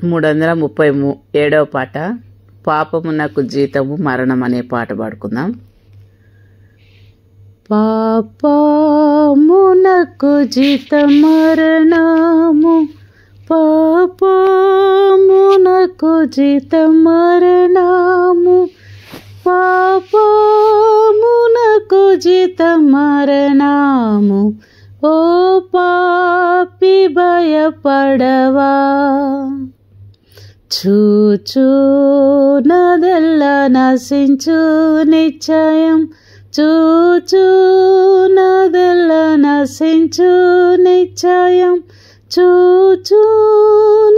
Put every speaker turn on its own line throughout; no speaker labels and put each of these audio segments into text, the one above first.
337వ పాట పాపమునకు జీతము మరణం అనే పాట పాడుకుందాం. పాపమునకు జీతం మరణము, పాపమునకు జీతం మరణము, పాపమునకు జీతం మరణము. ఓ పాపి భయపడవా, చూచూ నదెల్లా నశించు నిశ్చయం, చూచూ నదెల్లా నశించు నిశ్చయం, చూచూ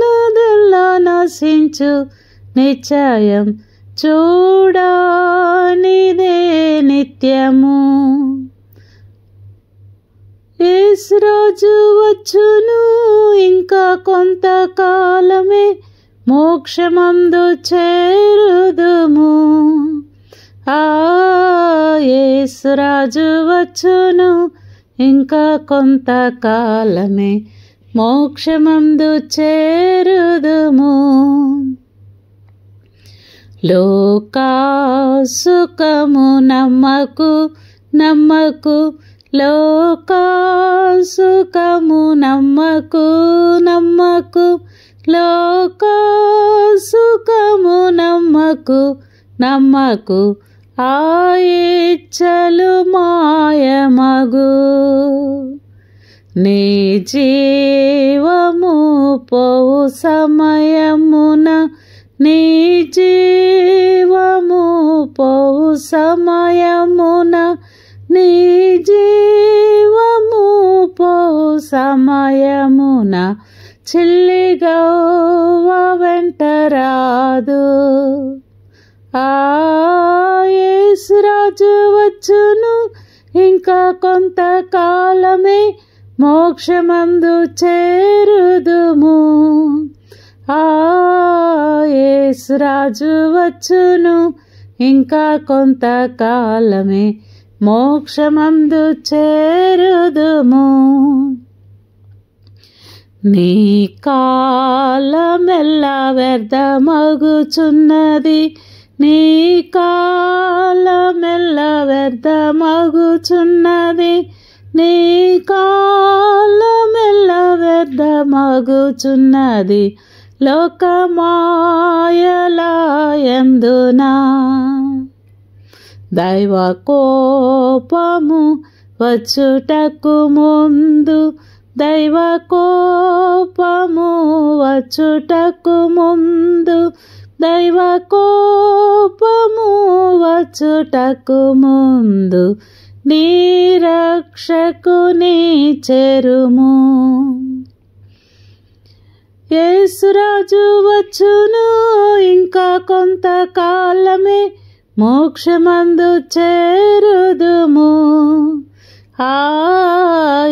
నదెల్లా నశించు నిశ్చయం. చూడనిదే నిత్యము, యేసురాజు వచ్చును ఇంకా కొంతకాలమే, మోక్షమందు చేరుదుము. యేసురాజు వచ్చును ఇంకా కొంతకాలమే, మోక్షమందు చేరుదుము. లోకా సుఖము నమ్మకు నమ్మకు, లోకా సుఖము నమ్మకు నమ్మకు, లోకా సుఖము నమ్మకు నమ్మకు. ఆ ఇచ్చలు మాయమగు, నీ జీవము పోవు సమయమున, నీ జీవము పోవు సమయమున, నీ జీవము పోవు సమయమున. చిల్లిగవ్వ వెంటరాదు, యేసురాజు వచ్చును ఇంకా కొంతకాలమే, మోక్షమందు చేరుదుము. యేసురాజు వచ్చును ఇంకా కొంతకాలమే, మోక్షమందు చేరుదుము. నీ కాలమెల్లా వ్యర్థమగుచున్నది, నీ కాలమెల్లా వ్యర్థమగుచున్నది, నీ కాలమెల్లా వ్యర్థమగుచున్నది. లోకమాయలయందునా దైవ కోపము వచ్చుటకు ముందు, దైవ కోపము వచ్చుటకు ముందు, దైవ కోపము వచ్చుటకు ముందు. నీ రక్షకుని చేరుము, యేసురాజు వచ్చును ఇంకా కొంతకాలమే, మోక్షమందు చేరుదుము.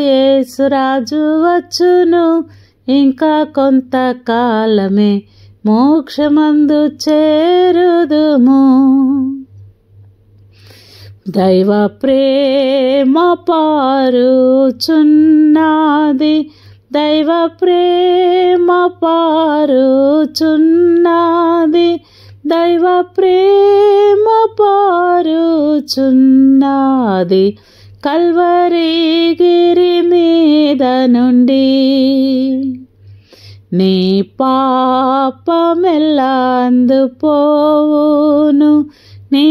యేసురాజు వచ్చును ఇంకా కొంతకాలమే, మోక్షమందు చేరుదుము. దైవ ప్రేమ పారుచున్నది, దైవ ప్రేమ పారుచున్నది, దైవ ప్రేమ పారుచున్నది. కల్వరి గిరి మీద నుండి నీ పాపమెల్లా అందుపోవును, నీ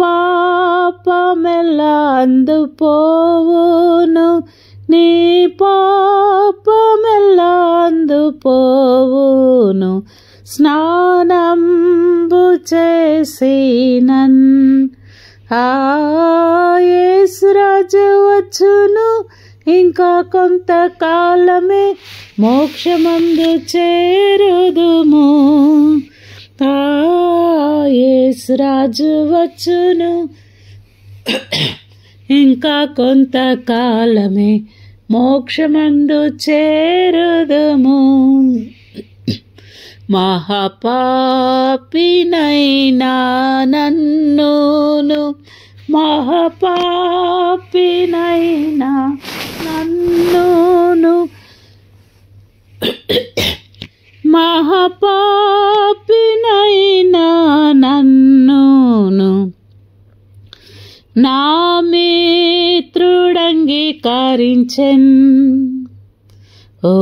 పాపమెల్లా అందుపోవును, నీ పాపమెల్లా అందుపోవును. స్నానంబు చేసినన్ యేసురాజు వచ్చును ఇంకా కొంతకాలమే, మోక్షమందు చేరుదుము. యేసురాజు వచ్చును ఇంకా కొంతకాలమే, మోక్షమందు చేరుదుము. మహాపాపినైనా నన్నును, మహాపాపినైనా నన్నును మహాపాపినైనా నన్నును నా మిత్రుడంగీకరించెన్. ఓ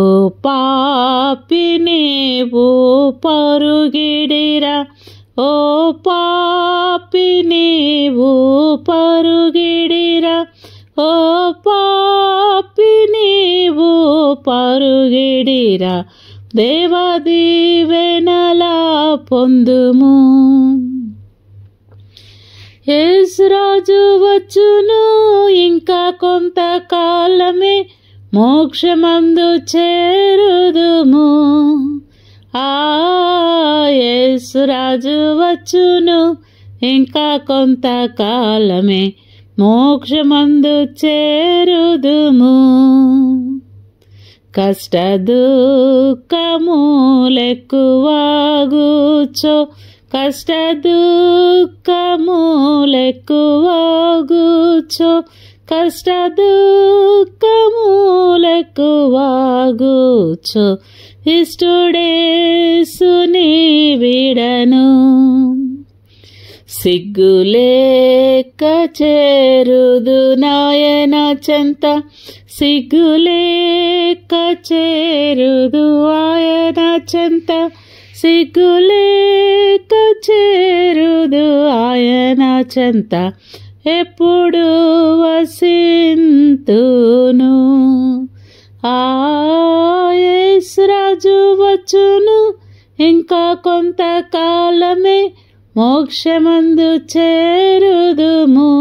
పాపి నీవు పరుగిడిరా, ఓ పాపి నీవు పరుగిడిరా, ఓ పాపి నీవు పరుగిడిరా, దేవా దీవెనలా పొందుము. యేసు రాజు వచ్చును, ఇంకా కొంతకాలమే మోక్షమందు చేరుదుము. యేసు రాజు వచ్చును, ఇంకా కొంతకాలమే మోక్షమందు చేరుదుము. కష్ట దుఃఖములెక్కువాగుచో, కష్ట దుఃఖములెక్కువాగుచో, కష్ట దుఃఖములెక్కువాగుచో, ఇష్టడేసుని విడను. సిగ్గులేక చేరుదు నాయన చెంత, సిగ్గులేక చేరుదు ఆయన చెంత, సిగ్గులేక చేరుదు ఆయన చెంత, ఎప్పుడు వసింతును. యేసు రాజు వచ్చును, ఇంకా కొంతకాలమే మోక్షమందు చేరుదుము.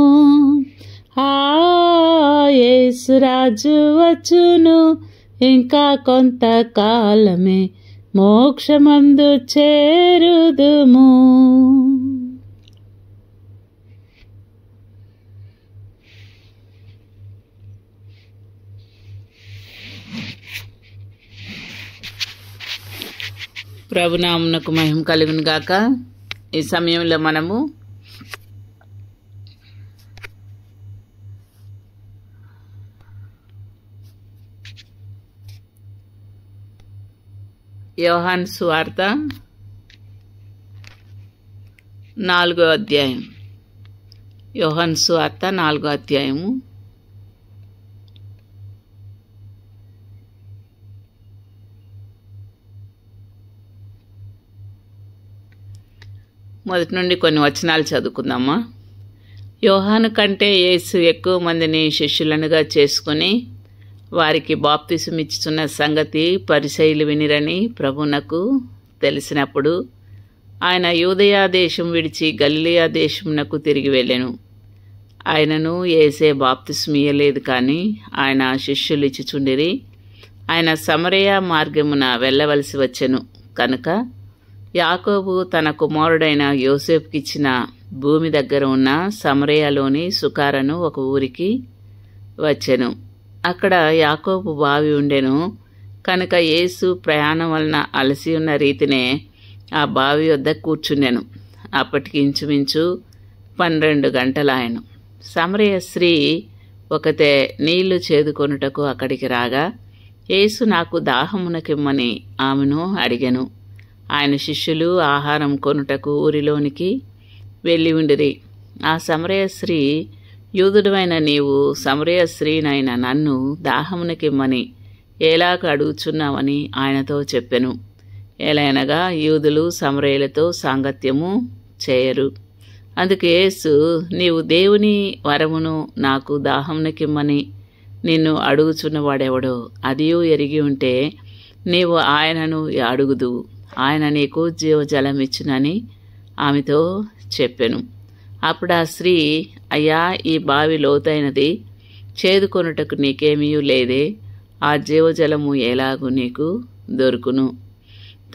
యేసు రాజు వచ్చును, ఇంకా కొంతకాలమే మోక్షమందు చేరుదుము. ప్రభునామమునకు మహిమ కలుగును గాక. ఈ సమయంలో మనము యోహాను సువార్త 4వ అధ్యాయం, యోహాను సువార్త 4వ అధ్యాయము మొదటి నుండి కొన్ని వచనాలు చదువుకుందామా. యోహాను కంటే యేసు ఎక్కువ మందిని శిష్యులనుగా చేసుకుని వారికి బాప్తిసం ఇచ్చుచున్న సంగతి పరిసయ్యులు వినిరని ప్రభువునకు తెలిసినప్పుడు ఆయన యూదయా దేశం విడిచి గలిలయ దేశమునకు తిరిగి వెళ్ళెను. ఆయనను యేసే బాప్తిసం ఇయ్యలేదు, కానీ ఆయన శిష్యులు ఇచ్చుచుండిరి. ఆయన సమరయ మార్గమున వెళ్ళవలసి వచ్చెను కనుక యాకోబు తన కుమారుడైన యోసేపుకిచ్చిన భూమి దగ్గర ఉన్న సమరయలోని సుకారను ఒక ఊరికి వచ్చెను. అక్కడ యాకోబు బావి ఉండెను కనుక యేసు ప్రయాణం వలన అలసి ఉన్న రీతినే ఆ బావి వద్ద కూర్చుండెను. అప్పటికి ఇంచుమించు 12 గంటలాయెను. సమరయ స్త్రీ ఒకతే నీళ్లు చేదుకొనుటకు అక్కడికి రాగా యేసు నాకు దాహమునకిమ్మని ఆమెను అడిగెను. ఆయన శిష్యులు ఆహారం కొనుటకు ఊరిలోనికి వెళ్ళి ఉండిరి. ఆ సమరయ స్త్రీ, యూదుడవైన నీవు సమరయ స్త్రీనైన నన్ను దాహమునకిమ్మని ఏలాగ అడుగుచున్నావని ఆయనతో చెప్పెను. ఏలైనగా యూదులు సమరయులతో సాంగత్యము చేయరు. అందుకు యేసు, నీవు దేవుని వరమును నాకు దాహమునకిమ్మని నిన్ను అడుగుచున్నవాడెవడో అదియూ ఎరిగి ఉంటే నీవు ఆయనను అడుగుదు, ఆయన నీకు జీవజలమిచ్చునని ఆమెతో చెప్పెను. అప్పుడు ఆ స్త్రీ, అయ్యా, ఈ బావి లోతైనది, చేదుకొనుటకు నీకేమీ లేదే, ఆ జీవజలము ఎలాగూ నీకు దొరుకును?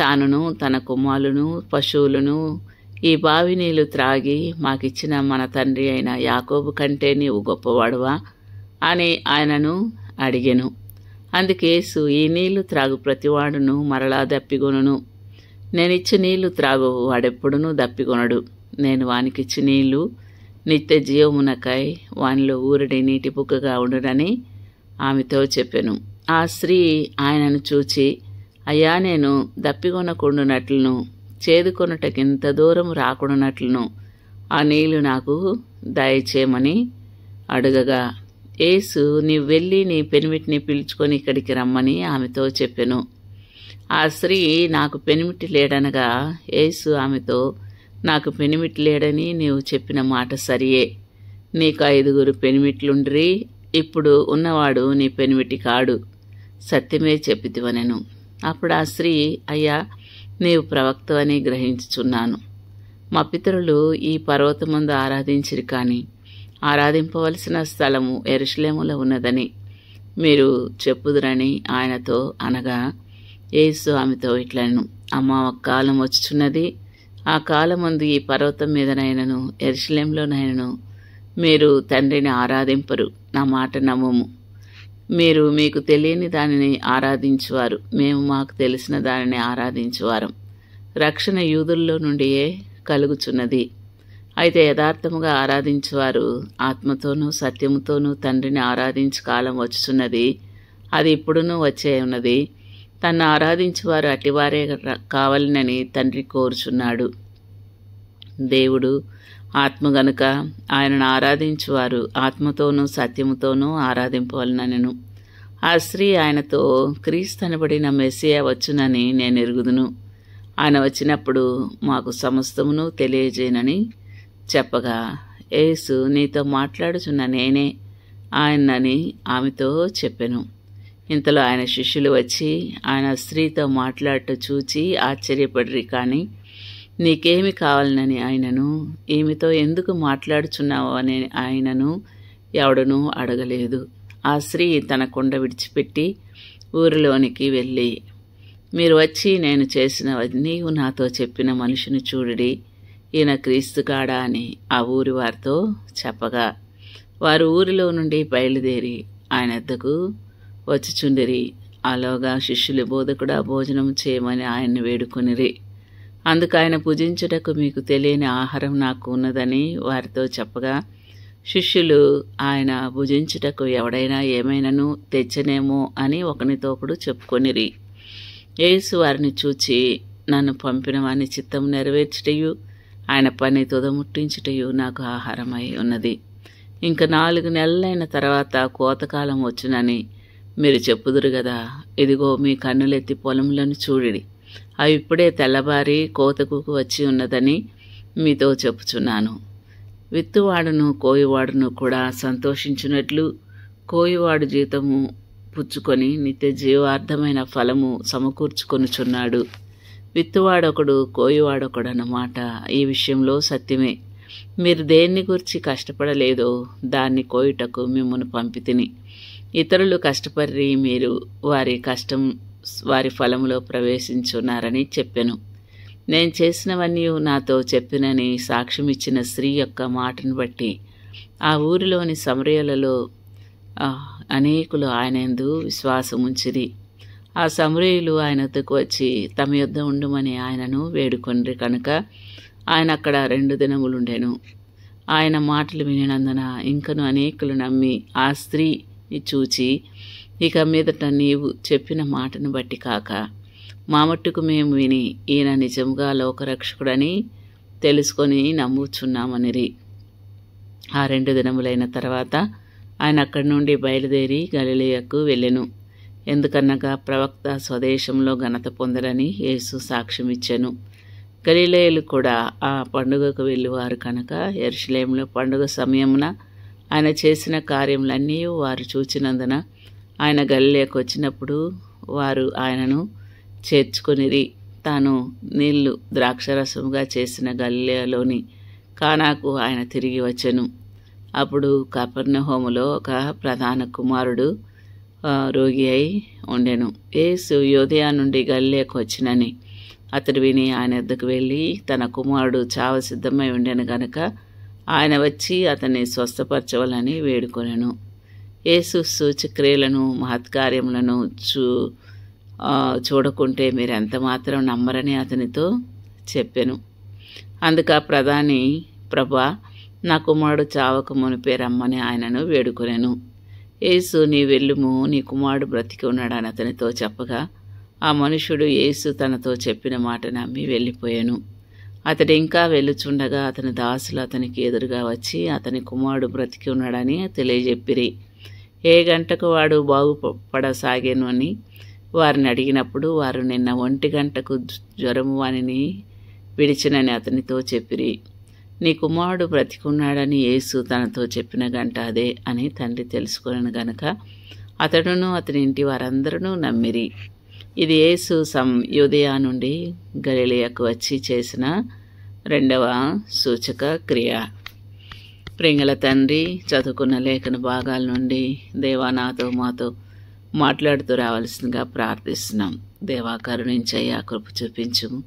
తానును తన కుమారులను పశువులను ఈ బావి నీళ్లు త్రాగి మాకిచ్చిన మన తండ్రి అయిన యాకోబు కంటే నీవు గొప్పవాడువా అని ఆయనను అడిగెను. అందుకేసు, ఈ నీళ్లు త్రాగు ప్రతివాడును మరలా దప్పిగొనును, నేనిచ్చి నీళ్లు త్రాగు వాడెప్పుడునూ దప్పికొనడు. నేను వానికిచ్చి నీళ్లు నిత్య జీవమునకై వానిలో ఊరడి నీటి బుగ్గగా ఉండునని ఆమెతో చెప్పెను. ఆ స్త్రీ ఆయనను చూచి అయ్యా, నేను దప్పికొనకుండునట్లును చేదుకొనుటకింత దూరం రాకుండానట్లును ఆ నీళ్లు నాకు దయచేయమని అడగగా, యేసు, నీవు వెళ్ళి నీ పెనిమిటిని పిలుచుకొని ఇక్కడికి రమ్మని ఆమెతో చెప్పెను. ఆ స్త్రీ, నాకు పెనిమిటి లేడనగా, యేసు ఆమెతో, నాకు పెనిమిటి లేడని నీవు చెప్పిన మాట సరియే. నీకు 5 పెనిమిట్లుండ్రి, ఇప్పుడు ఉన్నవాడు నీ పెనిమిటి కాడు. సత్యమే చెప్పితివనెను. అప్పుడు ఆ స్త్రీ, అయ్యా, నీవు ప్రవక్తవని గ్రహించుచున్నాను. మా పితరులు ఈ పర్వతమందు ఆరాధించిరి, కాని ఆరాధింపవలసిన స్థలము యెరూషలేములో ఉన్నదని మీరు చెప్పుదురని ఆయనతో అనగా, యేసు ఆమెతో ఇట్లనెను, అమ్మా, ఒక కాలం వచ్చుచున్నది, ఆ కాలమందు ఈ పర్వతం మీదనైనను యెరూషలేములోనైనను మీరు తండ్రిని ఆరాధింపరు. నా మాట నమ్ముము. మీరు మీకు తెలియని దానిని ఆరాధించువారు, మేము మాకు తెలిసిన దానిని ఆరాధించువారం. రక్షణ యూదుల్లో నుండియే కలుగుచున్నది. అయితే యథార్థముగా ఆరాధించువారు ఆత్మతోనూ సత్యముతోనూ తండ్రిని ఆరాధించు కాలం వచ్చుచున్నది, అది ఇప్పుడునూ వచ్చే ఉన్నది. తన్ను ఆరాధించువారు అటివారే కావాలనని తండ్రి కోరుచున్నాడు. దేవుడు ఆత్మ గనుక ఆయనను ఆరాధించువారు ఆత్మతోనూ సత్యముతోనూ ఆరాధింపవలనెను. ఆ స్త్రీ ఆయనతో, క్రీస్తనబడిన మెస్సియా వచ్చునని నేను ఎరుగుదును. ఆయన వచ్చినప్పుడు మాకు సమస్తమును తెలియజేయనని చెప్పగా, యేసు, నీతో మాట్లాడుచున్న నేనే ఆయనని ఆమెతో చెప్పెను. ఇంతలో ఆయన శిష్యులు వచ్చి ఆయన స్త్రీతో మాట్లాడట చూచి ఆశ్చర్యపడిరి, కాని నీకేమి కావాలనని ఆయనను, ఈమెతో ఎందుకు మాట్లాడుచున్నావు అని ఆయనను ఎవడనూ అడగలేదు. ఆ స్త్రీ తన కుండ విడిచిపెట్టి ఊరిలోనికి వెళ్ళి, మీరు వచ్చి నేను చేసినవన్నీ నాతో చెప్పిన మనిషిని చూడుడి, ఈయన క్రీస్తు కాడా అని ఆ ఊరి వారితో చెప్పగా, వారు ఊరిలో నుండి బయలుదేరి ఆయన వద్దకు వచ్చిచుండిరి. ఆలోగా శిష్యులు, బోధకుడా, భోజనం చేయమని ఆయన్ని వేడుకొనిరి. అందుకు ఆయన, భుజించుటకు మీకు తెలియని ఆహారం నాకు ఉన్నదని వారితో చెప్పగా, శిష్యులు ఆయన భుజించుటకు ఎవడైనా ఏమైనాను తెచ్చనేమో అని ఒకనితోపుడు చెప్పుకొనిరి. యేసు వారిని చూచి, నన్ను పంపిన వాని చిత్తం నెరవేర్చుటయు ఆయన పని తుదముట్టించుటయు నాకు ఆహారమై ఉన్నది. ఇంక 4 నెలలైన తర్వాత కోతకాలం వచ్చునని మీరు చెప్పుదురు గదా. ఇదిగో, మీ కన్నులెత్తి పొలములను చూడిడి, అవి ఇప్పుడే తెల్లబారి కోతకు వచ్చి ఉన్నదని మీతో చెప్పుచున్నాను. విత్తువాడును కోయువాడును కూడా సంతోషించినట్లు కోయువాడు జీతము పుచ్చుకొని నిత్య జీవార్థమైన ఫలము సమకూర్చుకొనుచున్నాడు. విత్తువాడొకడు కోయువాడొకడు అన్నమాట ఈ విషయంలో సత్యమే. మీరు దేన్ని గురించి కష్టపడలేదో దాన్ని కోయుటకు మిమ్మల్ని పంపితిని. ఇతరులు కష్టపడి మీరు వారి ఫలములో ప్రవేశించున్నారని చెప్పెను. నేను చేసినవన్నీ నాతో చెప్పినని సాక్ష్యమిచ్చిన స్త్రీ యొక్క మాటను బట్టి ఆ ఊరిలోని సమరయులలో అనేకులు ఆయనందు విశ్వాసముంచిరి. ఆ సమరయులు ఆయన వద్దకు వచ్చి తమ యొద్ద ఉండుమని ఆయనను వేడుకొనిరి కనుక ఆయన అక్కడ 2 దినములుండెను. ఆయన మాటలు వినినందున ఇంకను అనేకులు నమ్మి ఆ స్త్రీని చూచి, ఇక మీదట నీవు చెప్పిన మాటను బట్టి కాక మా మట్టుకు మేము విని ఈయన నిజంగా లోకరక్షకుడని తెలుసుకొని నమ్ముచున్నామనిరి. ఆ 2 దినములైన తర్వాత ఆయన అక్కడి నుండి బయలుదేరి గలిలయకు వెళ్ళెను. ఎందుకనగా ప్రవక్త స్వదేశంలో ఘనత పొందరని యేసు సాక్ష్యమిచ్చెను. గలిలయులు కూడా ఆ పండుగకు వెళ్ళువారు కనుక యెరూషలేములో పండుగ సమయమున ఆయన చేసిన కార్యములన్నీ వారు చూచినందున ఆయన గలిలయకు వచ్చినప్పుడు వారు ఆయనను చేర్చుకొనిరి. తాను నీళ్లు ద్రాక్షరసముగా చేసిన గలిలయలోని కానాకు ఆయన తిరిగి వచ్చెను. అప్పుడు కపెర్నహూములో ఒక ప్రధాన కుమారుడు రోగి అయి ఉండెను. యేసు యూదయ నుండి గలిలయకు వచ్చినని అతడు విని ఆయన వద్దకు వెళ్ళి, తన కుమారుడు చావ సిద్ధమై ఉండెను గనుక ఆయన వచ్చి అతన్ని స్వస్థపరచవలని వేడుకొనెను. యేసు సూచక్రియలను మహత్కార్యములను చూడకుంటే మీరు ఎంత మాత్రం నమ్మరని అతనితో చెప్పెను. అందుకు ఆ ప్రధాని, ప్రభా, నా కుమారుడు చావక మునిపే రమ్మని ఆయనను వేడుకొనెను. యేసు, నీ వెళ్ళుము, నీ కుమారుడు బ్రతికి ఉన్నాడని అతనితో చెప్పగా ఆ మనుషుడు యేసు తనతో చెప్పిన మాట నమ్మి వెళ్ళిపోయాను. అతడు ఇంకా వెళ్ళుచుండగా అతని దాసులు అతనికి ఎదురుగా వచ్చి అతని కుమారుడు బ్రతికి ఉన్నాడని తెలియజెప్పిరి. ఏ గంటకు వాడు బాగుపడసాగాను అని వారిని అడిగినప్పుడు వారు నిన్న 1 గంటకు జ్వరము వానిని విడిచినని అతనితో చెప్పిరి. నీ కుమారుడు బ్రతికున్నాడని యేసు తనతో చెప్పిన గంట అదే అని తండ్రి తెలుసుకున్నాను గనక అతడును అతని ఇంటి వారందరూ నమ్మిరి. ఇది యేసు యూదయ నుండి గలిలయకు వచ్చి చేసిన 2వ సూచక క్రియ. ప్రింగల తండ్రి, చదువుకున్న లేఖన భాగాల నుండి దేవా నాతో మాతో మాట్లాడుతూ రావాల్సిందిగా ప్రార్థిస్తున్నాం. దేవా కరుణించయ్యా, కృప చూపించుము.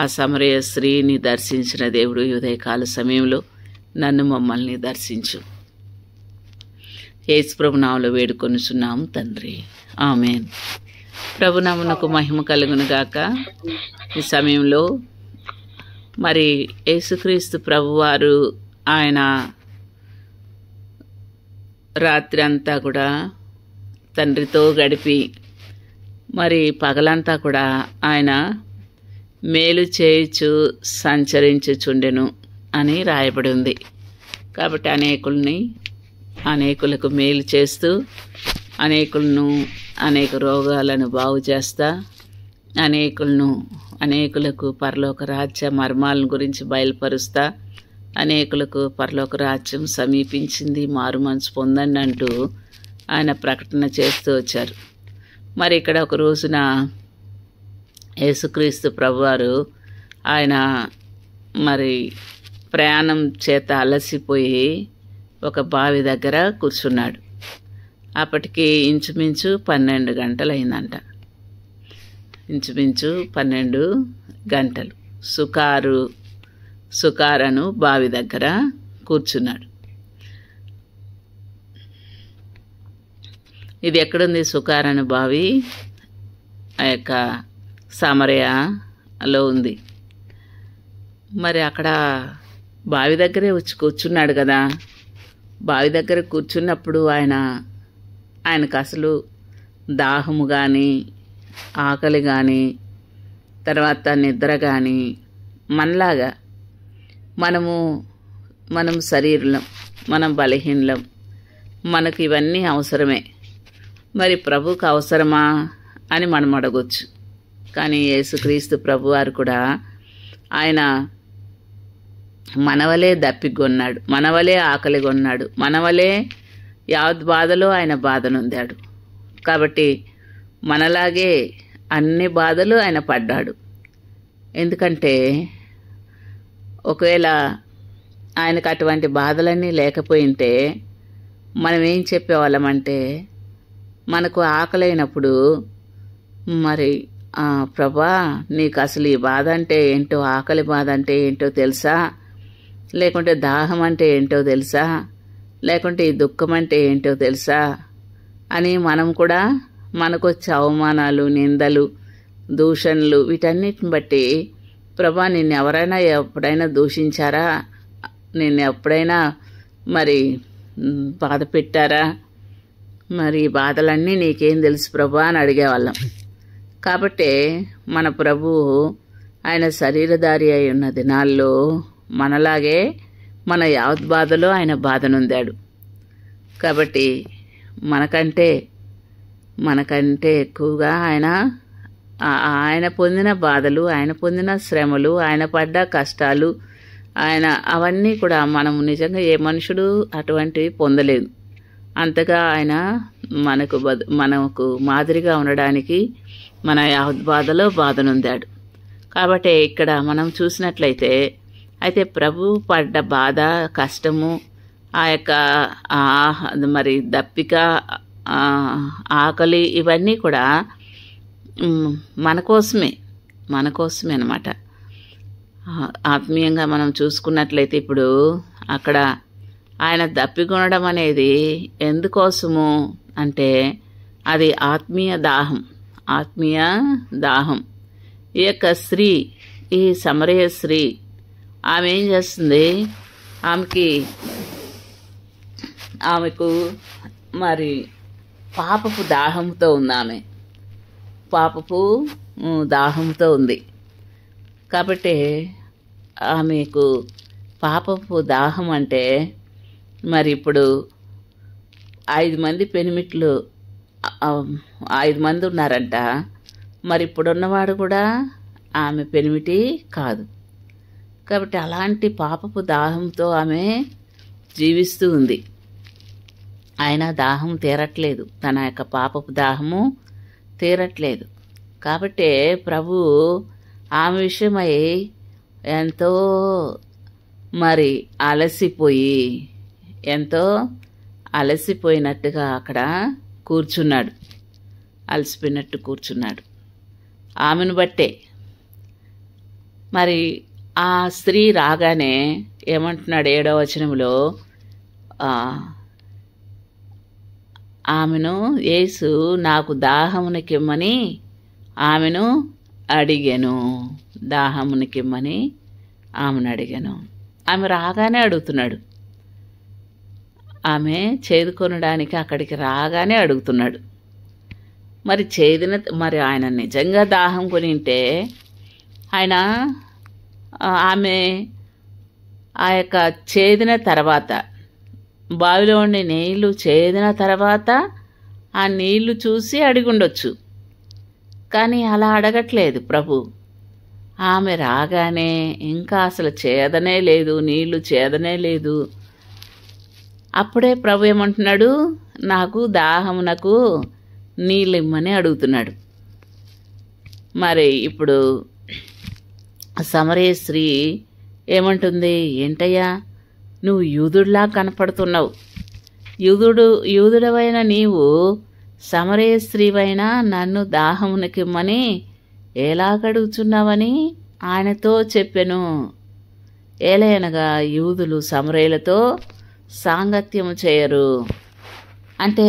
ఆ సమరయ స్త్రీని దర్శించిన దేవుడు ఉదయకాల సమయంలో నన్ను మమ్మల్ని దర్శించు. యేసు ప్రభు నామములో వేడుకొనుచున్నాం తండ్రి, ఆమేన్. ప్రభునామమునకు మహిమ కలుగును గాక. ఈ సమయంలో మరి యేసుక్రీస్తు ప్రభువారు ఆయన రాత్రి అంతా కూడా తండ్రితో గడిపి మరి పగలంతా కూడా ఆయన మేలు చేయుచు సంచరించుచుండెను అని రాయబడి ఉంది. కాబట్టి అనేకులకు మేలు చేస్తూ అనేక రోగాలను బాగు చేస్తా అనేకులకు పరలోక రాజ్య మర్మాలను గురించి బయలుపరుస్తా అనేకులకు పరలోక రాజ్యం సమీపించింది, మారు మనసు పొందండి అంటూ ఆయన ప్రకటన చేస్తూ వచ్చారు. మరి ఇక్కడ ఒక రోజున యేసుక్రీస్తు ప్రభువారు ఆయన మరి ప్రయాణం చేత అలసిపోయి ఒక బావి దగ్గర కూర్చున్నాడు. అప్పటికి ఇంచుమించు 12 గంటలైందంట. ఇంచుమించు 12 గంటలు సుకారను బావి దగ్గర కూర్చున్నాడు. ఇది ఎక్కడుంది? సుకారను బావి ఆ యొక్క సమరయలో ఉంది. మరి అక్కడ బావి దగ్గరే వచ్చి కూర్చున్నాడు కదా. బావి దగ్గర కూర్చున్నప్పుడు ఆయనకు అసలు దాహము కానీ ఆకలి కానీ తర్వాత నిద్ర కానీ మనలాగా మనం శరీరం, మనం బలహీనలం, మనకు ఇవన్నీ అవసరమే. మరి ప్రభువుకు అవసరమా అని మనం అడగొచ్చు. కానీ యేసుక్రీస్తు ప్రభువారు కూడా ఆయన మనవలే దప్పికొన్నాడు, మనవలే ఆకలిగొన్నాడు, మనవలే యావత్ బాధలో ఆయన బాధనొందాడు. కాబట్టి మనలాగే అన్ని బాధలు ఆయన పడ్డాడు. ఎందుకంటే ఒకవేళ ఆయనకు అటువంటి బాధలన్నీ లేకపోయింటే మనం ఏం చెప్పేవాళ్ళమంటే, మనకు ఆకలైనప్పుడు మరి ప్రభా నీకు అసలు ఈ బాధ అంటే ఏంటో, ఆకలి బాధ అంటే ఏంటో తెలుసా, లేకుంటే దాహం అంటే ఏంటో తెలుసా, లేకుంటే ఈ దుఃఖం అంటే ఏంటో తెలుసా అని మనం కూడా మనకొచ్చే అవమానాలు, నిందలు, దూషణలు వీటన్నిటిని బట్టి ప్రభా నిన్ను ఎవరైనా ఎప్పుడైనా దూషించారా, నిన్ను ఎప్పుడైనా మరి బాధ పెట్టారా, మరి ఈ బాధలన్నీ నీకేం తెలుసు ప్రభా అని అడిగేవాళ్ళం. కాబట్టి మన ప్రభువు ఆయన శరీరధారి అయి ఉన్న దినాల్లో మనలాగే మన యావత్ బాధలో ఆయన బాధనొందాడు. కాబట్టి మనకంటే ఎక్కువగా ఆయన పొందిన బాధలు, ఆయన పొందిన శ్రమలు, ఆయన పడ్డ కష్టాలు, అవన్నీ కూడా మనం నిజంగా ఏ మనుషుడు అటువంటివి పొందలేదు. అంతగా ఆయన మనకు మాదిరిగా ఉండడానికి మన యావత్ బాధలో బాధనొందాడు. కాబట్టి ఇక్కడ మనం చూసినట్లయితే అయితే ప్రభు పడ్డ బాధ, కష్టము, ఆ యొక్క మరి దప్పిక, ఆకలి ఇవన్నీ కూడా మన కోసమే అన్నమాట. ఆత్మీయంగా మనం చూసుకున్నట్లయితే ఇప్పుడు అక్కడ ఆయన దప్పికొనడం అనేది ఎందుకోసము అంటే అది ఆత్మీయ దాహం. ఈ యొక్క స్త్రీ, ఈ సమరయ స్త్రీ ఆమె ఏం చేస్తుంది, ఆమెకు మరి పాపపు దాహంతో ఉంది. పాపపు దాహంతో ఉంది. కాబట్టి ఆమెకు పాపపు దాహం అంటే మరి ఇప్పుడు 5 మంది పెనిమిట్లు 5 మంది ఉన్నారంట. మరి ఇప్పుడున్నవాడు కూడా ఆమె పెనిమిటి కాదు. కాబట్టి అలాంటి పాపపు దాహంతో ఆమె జీవిస్తూ ఉంది. అయినా దాహం తీరట్లేదు, తన యొక్క పాపపు దాహము తీరట్లేదు. కాబట్టి ప్రభు ఆమె విషయమై ఎంతో మరి ఎంతో అలసిపోయినట్టుగా అక్కడ కూర్చున్నాడు, అలసిపోయినట్టు కూర్చున్నాడు. ఆమెను బట్టే మరి ఆ స్త్రీ రాగానే ఏమంటున్నాడు 7వ వచనంలో, ఆమెను యేసు నాకు దాహమునికిమ్మని ఆమెను అడిగాను. దాహమునికిమ్మని ఆమెను అడిగాను. ఆమె రాగానే అడుగుతున్నాడు. ఆమె చేదుకొనడానికి అక్కడికి రాగానే అడుగుతున్నాడు. మరి ఆయన నిజంగా దాహం కొనింటే ఆయన ఆమె ఆ యొక్క చేదిన తర్వాత, బావిలో ఉండే నీళ్లు చేదిన తర్వాత ఆ నీళ్లు చూసి అడిగుండొచ్చు. కానీ అలా అడగట్లేదు ప్రభు. ఆమె రాగానే ఇంకా అసలు చేదనే లేదు, నీళ్లు చేదనే లేదు. అప్పుడే ప్రభు ఏమంటున్నాడు, నాకు దాహమునకు నీళ్ళు ఇమ్మని అడుగుతున్నాడు. మరి ఇప్పుడు సమరయ స్త్రీ ఏమంటుంది, ఏంటయ్యా నువ్వు యూదుడిలా కనపడుతున్నావు, యూదుడవైన నీవు సమరయ స్త్రీవైనా నన్ను దాహమునకిమ్మని ఎలాగడుగుతున్నావని ఆయనతో చెప్పెను. ఏలయనగా యూదులు సమరయులతో సాంగత్యము చేయరు. అంటే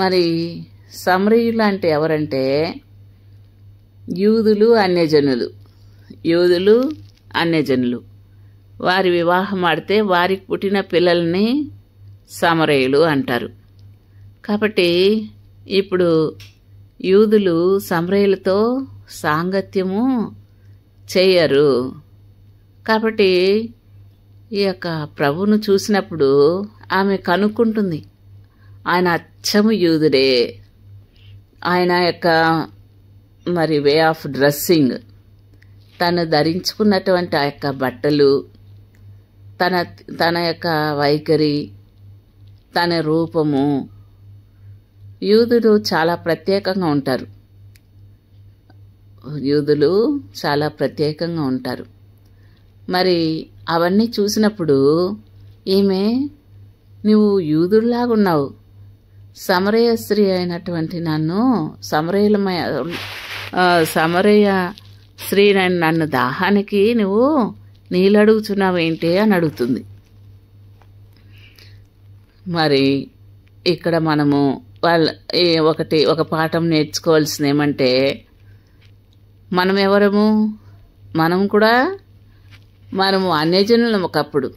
మరి సమరయులు అంటే ఎవరంటే యూదులు అన్యజనులు. వారి వివాహం ఆడితే వారికి పుట్టిన పిల్లల్ని సమరయులు అంటారు. కాబట్టి ఇప్పుడు యూదులు సమరయులతో సాంగత్యము చేయరు. కాబట్టి ఈ యొక్క ప్రభువును చూసినప్పుడు ఆమె కనుక్కుంటుంది, ఆయన అచ్చము యూదుడే. ఆయన యొక్క మరి వే ఆఫ్ డ్రెస్సింగ్, తను ధరించుకున్నటువంటి ఆ యొక్క బట్టలు, తన యొక్క వైఖరి, తన రూపము, యూదులు చాలా ప్రత్యేకంగా ఉంటారు. మరి అవన్నీ చూసినప్పుడు ఈమె నువ్వు యూదుడిలాగున్నావు, సమరయ స్త్రీ అయినటువంటి నన్ను సమరయ స్త్రీ నన్ను దాహానికి నువ్వు నీళ్ళు అడుగుతున్నావు ఏంటి అని అడుగుతుంది. మరి ఇక్కడ మనము ఒక పాఠం నేర్చుకోవాల్సింది ఏమంటే, మనం ఎవరము, మనము అన్యజనులం. ఒకప్పుడు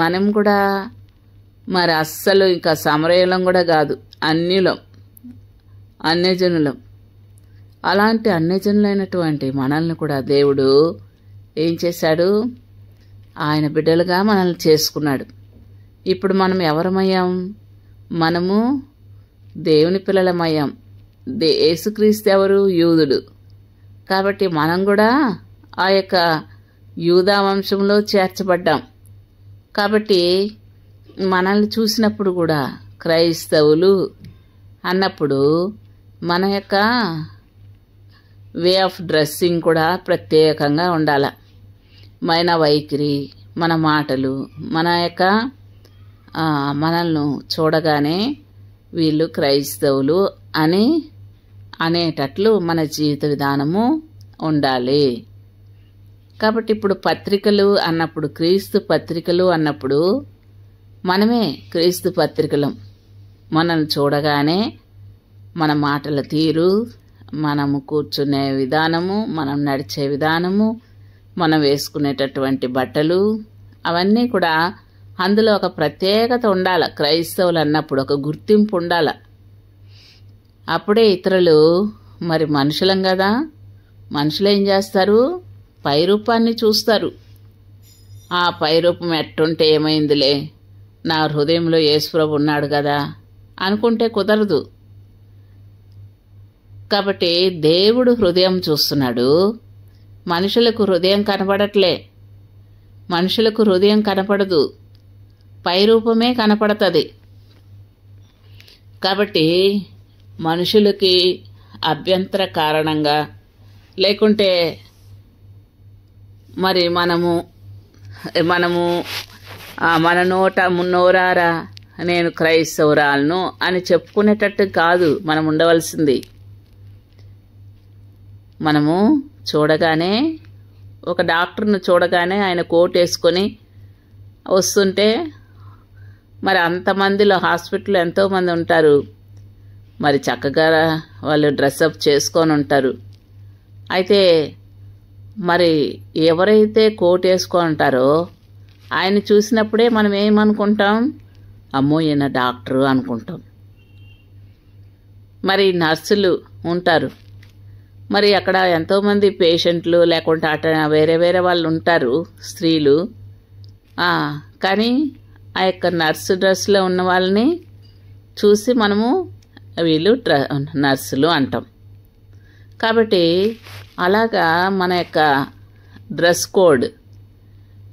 మనం కూడా మరి అస్సలు ఇంకా సమరయులం కూడా కాదు, అన్యజనులం. అలాంటి అన్యజనులైనటువంటి మనల్ని కూడా దేవుడు ఏం చేశాడు, ఆయన బిడ్డలుగా మనల్ని చేసుకున్నాడు. ఇప్పుడు మనం ఎవరమయ్యాం, మనము దేవుని పిల్లలమయ్యాం. యేసుక్రీస్తు ఎవరు, యూదుడు. కాబట్టి మనం కూడా ఆ యొక్క యూదా వంశంలో చేర్చబడ్డాం. కాబట్టి మనల్ని చూసినప్పుడు కూడా క్రైస్తవులు అన్నప్పుడు మన యొక్క వే ఆఫ్ డ్రెస్సింగ్ కూడా ప్రత్యేకంగా ఉండాలి. మన వైఖరి, మన మాటలు, మన యొక్క మనల్ని చూడగానే వీళ్ళు క్రైస్తవులు అనేటట్లు మన జీవిత విధానము ఉండాలి. కాబట్టి ఇప్పుడు పత్రికలు అన్నప్పుడు, క్రీస్తు పత్రికలు అన్నప్పుడు మనమే క్రీస్తు పత్రికలం. మనల్ని చూడగానే మన మాటల తీరు, మనము కూర్చునే విధానము, మనం నడిచే విధానము, మనం వేసుకునేటటువంటి బట్టలు, అవన్నీ కూడా అందులో ఒక ప్రత్యేకత ఉండాలి. క్రైస్తవులు అన్నప్పుడు ఒక గుర్తింపు ఉండాలి. అప్పుడే ఇతరులు మరి మనుషులం కదా, మనుషులు ఏం చేస్తారు, పై రూపాన్ని చూస్తారు. ఆ పై రూపం ఎట్టుంటే ఏమైందిలే, నా హృదయంలో యేసుప్రభు ఉన్నాడు కదా అనుకుంటే కుదరదు. కాబట్టి దేవుడు హృదయం చూస్తున్నాడు. మనుషులకు హృదయం కనపడట్లే, మనుషులకు హృదయం కనపడదు, పై రూపమే కనపడుతుంది. కాబట్టి మనుషులకి అభ్యంతర కారణంగా, లేకుంటే మరి మనము మన నోరారా నేను క్రైస్తవురాలను అని చెప్పుకునేటట్టు కాదు మనం ఉండవలసింది. మనము చూడగానే, ఒక డాక్టర్ను చూడగానే ఆయన కోట్ వేసుకొని వస్తుంటే, మరి అంతమందిలో హాస్పిటల్లో ఎంతోమంది ఉంటారు, మరి చక్కగా వాళ్ళు డ్రెస్అప్ చేసుకొని ఉంటారు. అయితే మరి ఎవరైతే కోట్ వేసుకొని ఉంటారో ఆయన చూసినప్పుడే మనం ఏమనుకుంటాం, అమ్మో ఈయన డాక్టరు అనుకుంటాం. మరి నర్సులు ఉంటారు, మరి అక్కడ ఎంతోమంది పేషెంట్లు లేకుంటే వేరే వేరే వాళ్ళు ఉంటారు, స్త్రీలు. కానీ ఆ యొక్క నర్సు డ్రెస్లో ఉన్న వాళ్ళని చూసి మనము వీళ్ళు నర్సులు అంటాం. కాబట్టి అలాగా మన యొక్క డ్రెస్ కోడ్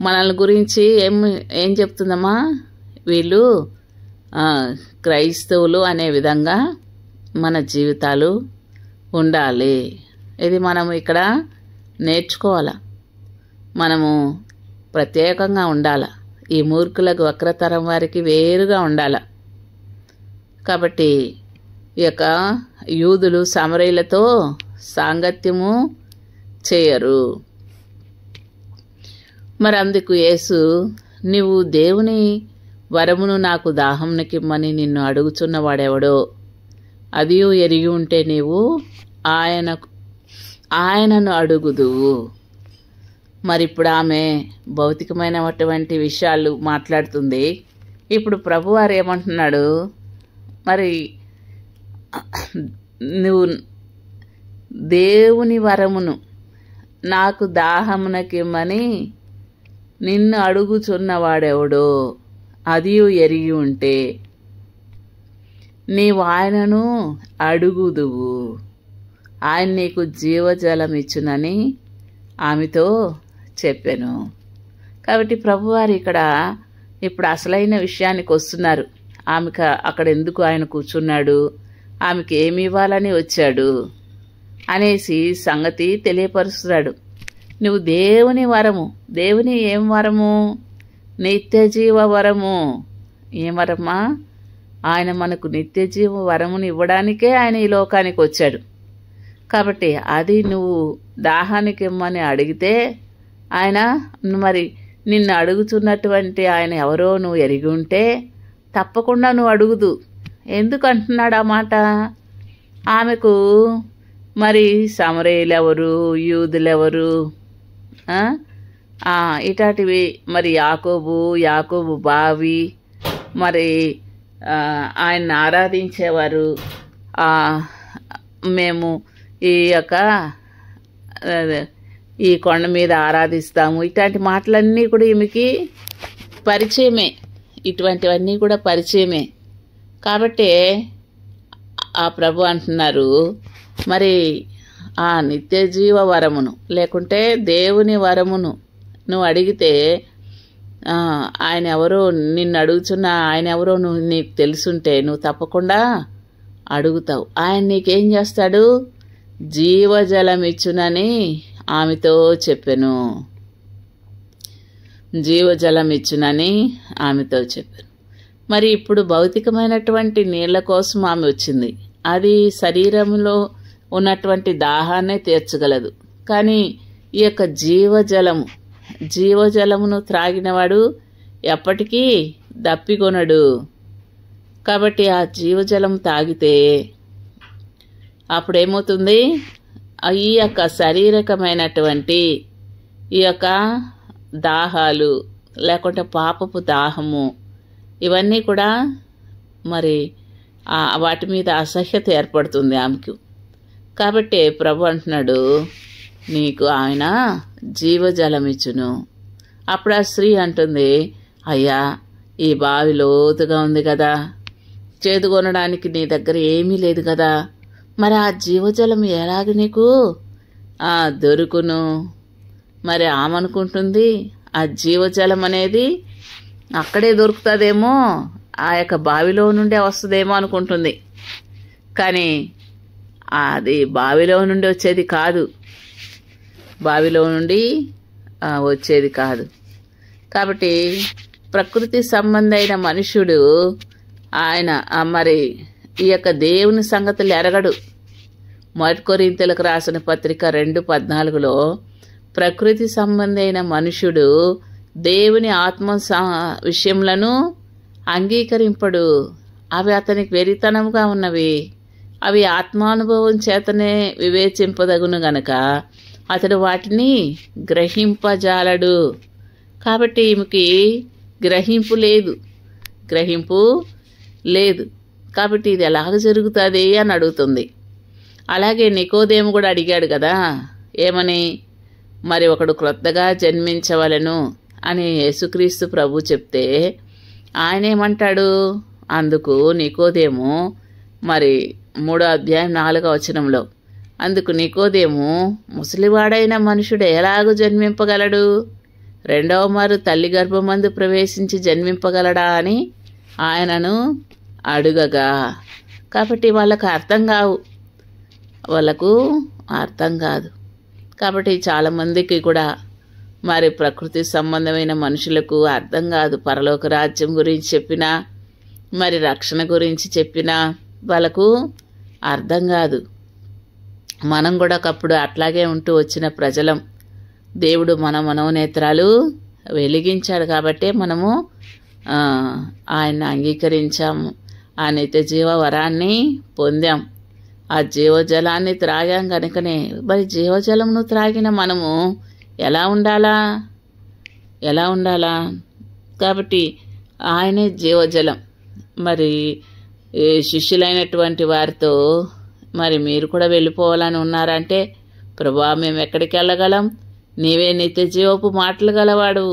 మనల్ని గురించి ఏం చెప్తుందమ్మా, వీళ్ళు క్రైస్తవులు అనే విధంగా మన జీవితాలు ఉండాలి. ఇది మనము ఇక్కడ నేర్చుకోవాలా, మనము ప్రత్యేకంగా ఉండాల. ఈ మూర్ఖులకు వక్రతరం వారికి వేరుగా ఉండాల. కాబట్టి ఈ యొక్క యూదులు సమరయులతో సాంగత్యము చేయరు. మరి అందుకు యేసు, నీవు దేవుని వరమును నాకు దాహంనకిమ్మని నిన్ను అడుగుచున్నవాడెవడో అదియు ఎరిగి ఉంటే నీవు ఆయనను అడుగుదువు. మరి ఇప్పుడు ఆమె భౌతికమైనటువంటి విషయాలు మాట్లాడుతుంది. ఇప్పుడు ప్రభువారు ఏమంటున్నాడు, మరి నువ్వు దేవుని వరమును నాకు దాహమునకిమ్మని నిన్ను అడుగుచున్నవాడెవడో అదియు ఎరిగి ఉంటే నీవు ఆయనను అడుగుదువు, ఆయన నీకు జీవజలం ఇచ్చునని ఆమెతో చెప్పాను. కాబట్టి ప్రభువారు ఇప్పుడు అసలైన విషయానికి వస్తున్నారు. ఆమెకు అక్కడ ఎందుకు ఆయన కూర్చున్నాడు, ఆమెకి ఏమి ఇవ్వాలని వచ్చాడు అనేసి సంగతి తెలియపరుస్తున్నాడు. నువ్వు దేవుని వరము, దేవుని ఏం వరము, నిత్య జీవ వరము. ఏం వరమా, ఆయన మనకు నిత్య జీవ వరముని ఇవ్వడానికే ఆయన ఈ లోకానికి వచ్చాడు. కాబట్టి అది నువ్వు దాహానికి ఇమ్మని అడిగితే ఆయన మరి నిన్ను అడుగుతున్నటువంటి ఆయన ఎవరో నువ్వు ఎరిగి ఉంటే తప్పకుండా నువ్వు అడుగుదు. ఎందుకు అంటున్నాడు ఆ మాట? ఆమెకు మరి సమరయులెవరు, యూదులెవరు, ఇటాటివి మరి యాకోబు బావి, మరి ఆయన్ని ఆరాధించేవారు, మేము ఈ కొండ మీద ఆరాధిస్తాము, ఇట్లాంటి మాటలన్నీ కూడా ఈమెకి పరిచయమే, ఇటువంటివన్నీ కూడా పరిచయమే. కాబట్టి ఆ ప్రభు అంటున్నారు, మరి ఆ నిత్య జీవ వరమును లేకుంటే దేవుని వరమును నువ్వు అడిగితే ఆయన ఎవరో నిన్ను అడుగుతున్న ఆయన ఎవరో నీకు తెలుసుంటే నువ్వు తప్పకుండా అడుగుతావు. ఆయన నీకేం చేస్తాడు, జీవజలం ఇచ్చునని ఆమెతో చెప్పాను, జీవజలం ఇచ్చునని ఆమెతో చెప్పాను. మరి ఇప్పుడు భౌతికమైనటువంటి నీళ్ల కోసం ఆమె వచ్చింది. అది శరీరంలో ఉన్నటువంటి దాహాన్నే తీర్చగలదు. కానీ ఈ యొక్క జీవజలమును త్రాగినవాడు ఎప్పటికీ దప్పికొనడు. కాబట్టి ఆ జీవజలం తాగితే అప్పుడేమవుతుంది, ఈ యొక్క శారీరకమైనటువంటి ఈ యొక్క దాహాలు లేకుంటే పాపపు దాహము ఇవన్నీ కూడా మరి వాటి మీద అసహ్యత ఏర్పడుతుంది ఆమెకు. కాబట్టి ప్రభు అంటున్నాడు, నీకు ఆయన జీవజలం ఇచ్చును. అప్పుడు ఆ స్త్రీ అంటుంది, అయ్యా ఈ బావి లోతుగా ఉంది కదా, చేదు కొనడానికి నీ దగ్గర ఏమీ లేదు కదా, మరి ఆ జీవజలం ఎలాగ నీకు దొరుకును? మరి ఆమెనుకుంటుంది ఆ జీవజలం అనేది అక్కడే దొరుకుతుందేమో, ఆ యొక్క బావిలో నుండే వస్తుందేమో అనుకుంటుంది. కానీ అది బావిలో నుండి వచ్చేది కాదు, బావిలో నుండి వచ్చేది కాదు. కాబట్టి ప్రకృతి సంబంధమైన మనుష్యుడు ఆయన మరి ఈ యొక్క దేవుని సంగతులు ఎరగడు. 1 కొరింథీయులకు రాసిన పత్రిక 2:14లో ప్రకృతి సంబంధమైన మనుష్యుడు దేవుని ఆత్మ విషయములను అంగీకరింపడు, అవి అతనికి వెరితనముగా ఉన్నవి, అవి ఆత్మానుభవం చేతనే వివేచింపదగును గనక అతడు వాటిని గ్రహింపజాలడు. కాబట్టి ఈమెకి గ్రహింపు లేదు. కాబట్టి ఇది ఎలాగ జరుగుతుంది అని అడుగుతుంది. అలాగే నికోదేము కూడా అడిగాడు కదా, ఏమని? మరి ఒకడు క్రొత్తగా జన్మించవలెను అని యేసుక్రీస్తు ప్రభు చెప్తే ఆయన ఏమంటాడు? అందుకు నికోదేము మరి 3వ అధ్యాయం 4వ వచనంలో, అందుకు నికోదేము, ముసలివాడైన మనుషుడు ఎలాగూ జన్మింపగలడు? 2వ మారు తల్లి గర్భమందు ప్రవేశించి జన్మింపగలడా అని ఆయనను అడుగగా. కాబట్టి వాళ్ళకు అర్థం కాదు. కాబట్టి చాలామందికి కూడా మరి ప్రకృతి సంబంధమైన మనుషులకు అర్థం కాదు. పరలోక రాజ్యం గురించి చెప్పినా, మరి రక్షణ గురించి చెప్పినా వాళ్ళకు అర్థం కాదు. మనం కూడా ఒకప్పుడు అట్లాగే ఉంటూ వచ్చిన ప్రజలం. దేవుడు మన మనోనేత్రాలు వెలిగించాడు కాబట్టే మనము ఆయన్ని అంగీకరించాము, ఆ నిత్య జీవ వరాన్ని పొందాం, ఆ జీవజలాన్ని త్రాగాం కనుకనే. మరి జీవజలంను త్రాగిన మనము ఎలా ఉండాలా? కాబట్టి ఆయనే జీవజలం. మరి శిష్యులైనటువంటి వారితో మరి మీరు కూడా వెళ్ళిపోవాలని ఉన్నారంటే, ప్రభువా మేము ఎక్కడికి వెళ్ళగలం? నీవే నిత్య జీవపు మాటలు గలవాడు,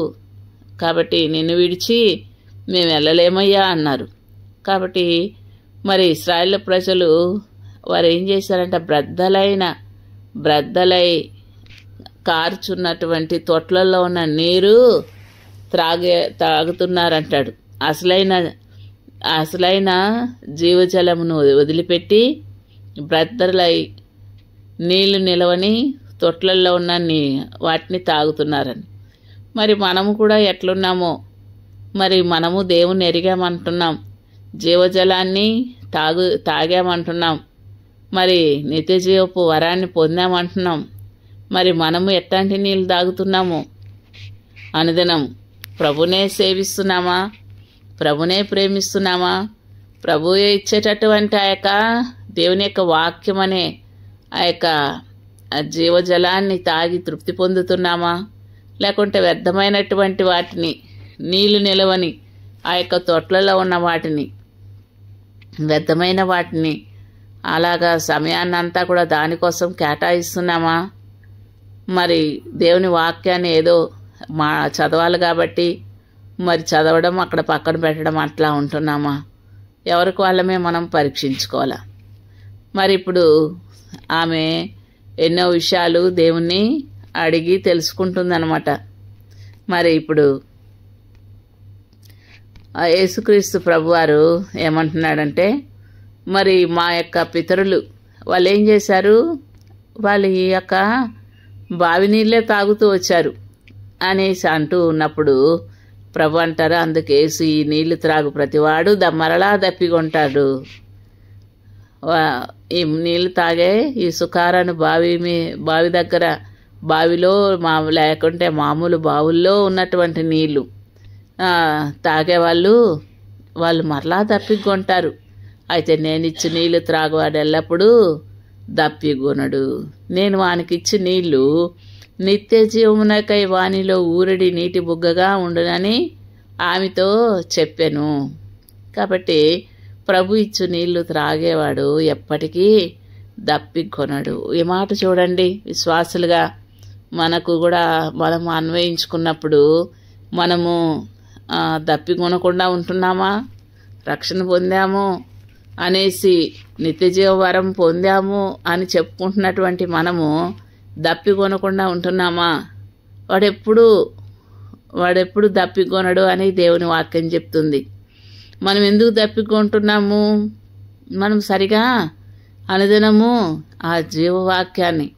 కాబట్టి నిన్ను విడిచి మేము వెళ్ళలేమయ్యా అన్నారు. కాబట్టి మరి ఇశ్రాయేలు ప్రజలు వారు ఏం చేశారంటే, బ్రద్దలై కారుచున్నటువంటి తొట్లలో ఉన్న నీరు తాగుతున్నారంటాడు. అసలైన జీవజలమును వదిలిపెట్టి బ్రద్దలై నీళ్లు నిలవని తొట్లల్లో ఉన్న వాటిని తాగుతున్నారని. మరి మనము కూడా ఎట్లున్నామో, మరి మనము దేవుని ఎరిగామంటున్నాం, జీవజలాన్ని తాగామంటున్నాం, మరి నిత్య జీవపు వరాన్ని పొందామంటున్నాం. మరి మనము ఎట్లాంటి నీళ్ళు తాగుతున్నాము? అనుదినం ప్రభునే సేవిస్తున్నామా? ప్రభునే ప్రేమిస్తున్నామా? ప్రభువే ఇచ్చేటటువంటి ఆ యొక్క దేవుని యొక్క వాక్యం అనే ఆ యొక్క జీవజలాన్ని తాగి తృప్తి పొందుతున్నామా? లేకుంటే వ్యర్థమైనటువంటి వాటిని, నీళ్లు నిలవని ఆ యొక్క తొట్లలో ఉన్న వాటిని, వ్యర్థమైన వాటిని అలాగా సమయాన్నంతా కూడా దానికోసం కేటాయిస్తున్నామా? మరి దేవుని వాక్యాన్ని ఏదో చదవాలి కాబట్టి మరి చదవడం, అక్కడ పక్కన పెట్టడం అట్లా ఉంటున్నామా? ఎవరికి వాళ్ళమే మనం పరీక్షించుకోవాలా. మరి ఇప్పుడు ఆమె ఎన్నో విషయాలు దేవుణ్ణి అడిగి తెలుసుకుంటుందన్నమాట. మరి ఇప్పుడు యేసుక్రీస్తు ప్రభువారు ఏమంటున్నాడంటే, మరి మా యొక్క పితరులు వాళ్ళు ఏం చేశారు? వాళ్ళు ఈ యొక్క బావి నీళ్ళే తాగుతూ వచ్చారు అనేసి అంటూ ఉన్నప్పుడు ప్రభు అంటారు, అందుకేసి ఈ నీళ్లు త్రాగు ప్రతివాడు మరలా దప్పికొంటాడు. ఈ నీళ్లు తాగే ఈ సుకారాన్ని బావి దగ్గర, బావిలో లేకుంటే మామూలు బావుల్లో ఉన్నటువంటి నీళ్లు తాగేవాళ్ళు మరలా దప్పికొంటారు. అయితే నేనిచ్చి నీళ్లు త్రాగువాడు ఎల్లప్పుడూ దప్పిగొనడు. నేను వానికిచ్చి నీళ్లు నిత్య జీవమునకై వానిలో ఊరడి నీటి బుగ్గగా ఉండునని ఆమెతో చెప్పాను. కాబట్టి ప్రభు ఇచ్చు నీళ్లు త్రాగేవాడు ఎప్పటికీ దప్పికొనడు. ఈ మాట చూడండి, విశ్వాసులుగా మనకు కూడా మనం అన్వయించుకున్నప్పుడు మనము దప్పికొనకుండా ఉంటున్నామా? రక్షణ పొందాము అనేసి నిత్యజీవ వరం పొందాము అని చెప్పుకుంటున్నటువంటి మనము దప్పికొనకుండా ఉంటున్నామా? వాడెప్పుడు దప్పికొనడు అని దేవుని వాక్యం చెప్తుంది. మనం ఎందుకు దప్పికొంటున్నాము? మనం సరిగా అనుదినము ఆ జీవవాక్యాన్ని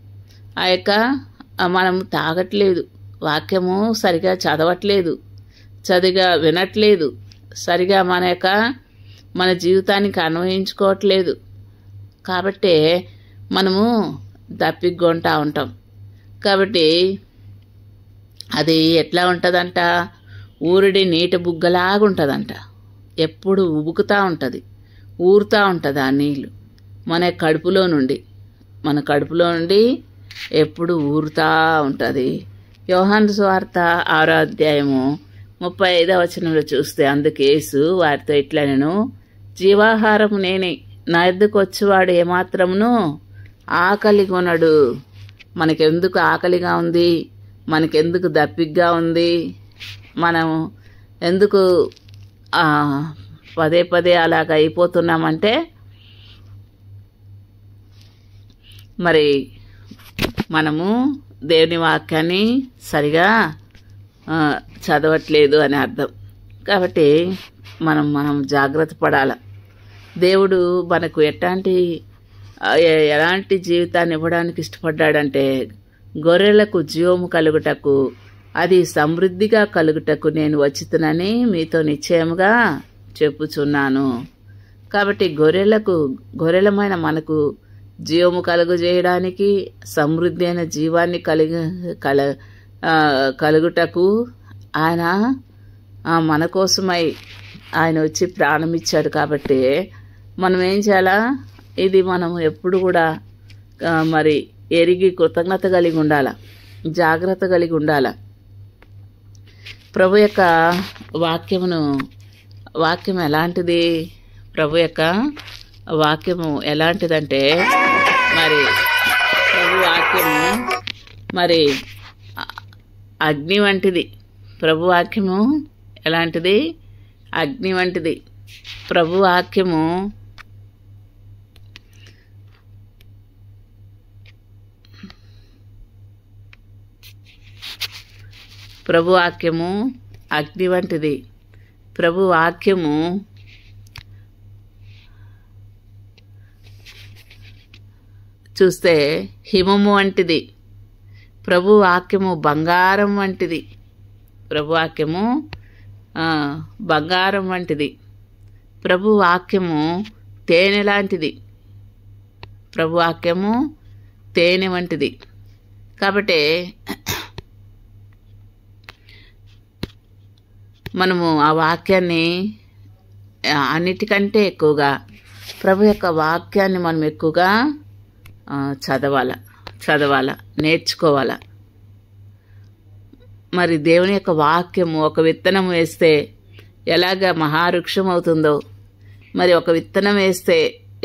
మనము తాగట్లేదు, వాక్యము సరిగా చదవట్లేదు, చదిగా వినట్లేదు, సరిగా మన జీవితానికి అన్వయించుకోవట్లేదు. కాబట్టే మనము దప్పికొంటా ఉంటాం. కాబట్టి అది ఎట్లా ఉంటుందంట? ఊరిడి నీటి బుగ్గలాగా ఉంటుందంట. ఎప్పుడు ఉబుకుతూ ఉంటుంది, ఊరుతూ ఉంటుంది ఆ నీళ్ళు మన కడుపులో నుండి ఎప్పుడు ఊరుతూ ఉంటుంది. యోహాను సువార్త 6వ అధ్యాయము 35వ వచనంలో చూస్తే, అందుకు యేసు వారితో ఇట్లా, నేను జీవాహారము నేనే, నా యొద్దకు వచ్చేవాడు ఏమాత్రమును ఆకలి కొనడు. మనకెందుకు ఆకలిగా ఉంది? మనకెందుకు దప్పిగ్గా ఉంది? మనం ఎందుకు పదే పదే అలాగ అయిపోతున్నామంటే, మరి మనము దేవుని వాక్యాన్ని సరిగా చదవట్లేదు అని అర్థం. కాబట్టి మనం జాగ్రత్త పడాలి. దేవుడు మనకు ఎలాంటి జీవితాన్ని ఇవ్వడానికి ఇష్టపడ్డాడంటే, గొర్రెలకు జీవము కలుగుటకు, అది సమృద్ధిగా కలుగుటకు నేను వచ్చితునని మీతో నిశ్చయముగా చెప్పుచున్నాను. కాబట్టి గొర్రెలమైన మనకు జీవము కలుగజేయడానికి, సమృద్ధి అయిన జీవాన్ని కలుగుటకు ఆయన మన కోసమై ఆయన వచ్చి ప్రాణం ఇచ్చాడు. కాబట్టి మనం ఏం చేయాలా? ఇది మనం ఎప్పుడు కూడా మరి ఎరిగి కృతజ్ఞత కలిగి ఉండాల, జాగ్రత్త కలిగి ఉండాల. ప్రభు యొక్క వాక్యం ఎలాంటిది? ప్రభు యొక్క వాక్యము ఎలాంటిదంటే, మరి ప్రభు వాక్యము మరి అగ్ని వంటిది. ప్రభు వాక్యము ఎలాంటిది? అగ్ని వంటిది. ప్రభు వాక్యము అగ్ని వంటిది. ప్రభు వాక్యము చూస్తే హిమము వంటిది. ప్రభు వాక్యము బంగారం వంటిది. ప్రభు వాక్యము బంగారం వంటిది. ప్రభు వాక్యము తేనె లాంటిది. ప్రభు వాక్యము తేనె వంటిది. కాబట్టి మనము ఆ వాక్యాన్ని అన్నిటికంటే ఎక్కువగా ప్రభు యొక్క వాక్యాన్ని మనం ఎక్కువగా చదవాల, నేర్చుకోవాల. మరి దేవుని యొక్క వాక్యము ఒక విత్తనం వేస్తే ఎలాగ మహావృక్షం అవుతుందో, మరి ఒక విత్తనం వేస్తే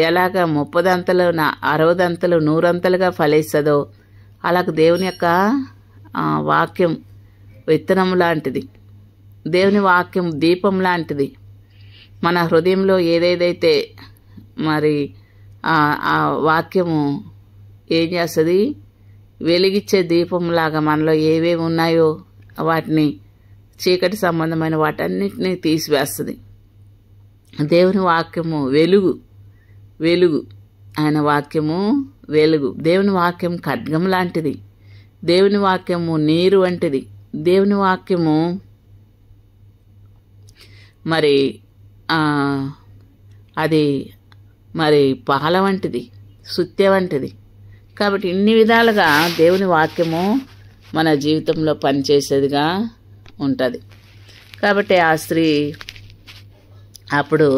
ఎలాగ 30 అంతలు 60 అంతలు 100 అంతలుగా ఫలిస్తుందో, అలాగ దేవుని యొక్క వాక్యం విత్తనం లాంటిది. దేవుని వాక్యం దీపం లాంటిది. మన హృదయంలో ఏదేదైతే మరి ఆ వాక్యము ఏం చేస్తుంది? వెలిగించే దీపంలాగా మనలో ఏవేవి ఉన్నాయో వాటిని, చీకటి సంబంధమైన వాటన్నిటినీ తీసివేస్తుంది. దేవుని వాక్యము వెలుగు. ఆయన వాక్యము వెలుగు. దేవుని వాక్యం ఖడ్గం లాంటిది. దేవుని వాక్యము నీరు వంటిది. దేవుని వాక్యము మరి అది మరి పాల వంటిది, సుత్య వంటిది. కాబట్టి ఇన్ని విధాలుగా దేవుని వాక్యము మన జీవితంలో పనిచేసేదిగా ఉంటుంది. కాబట్టి ఆ స్త్రీ అప్పుడు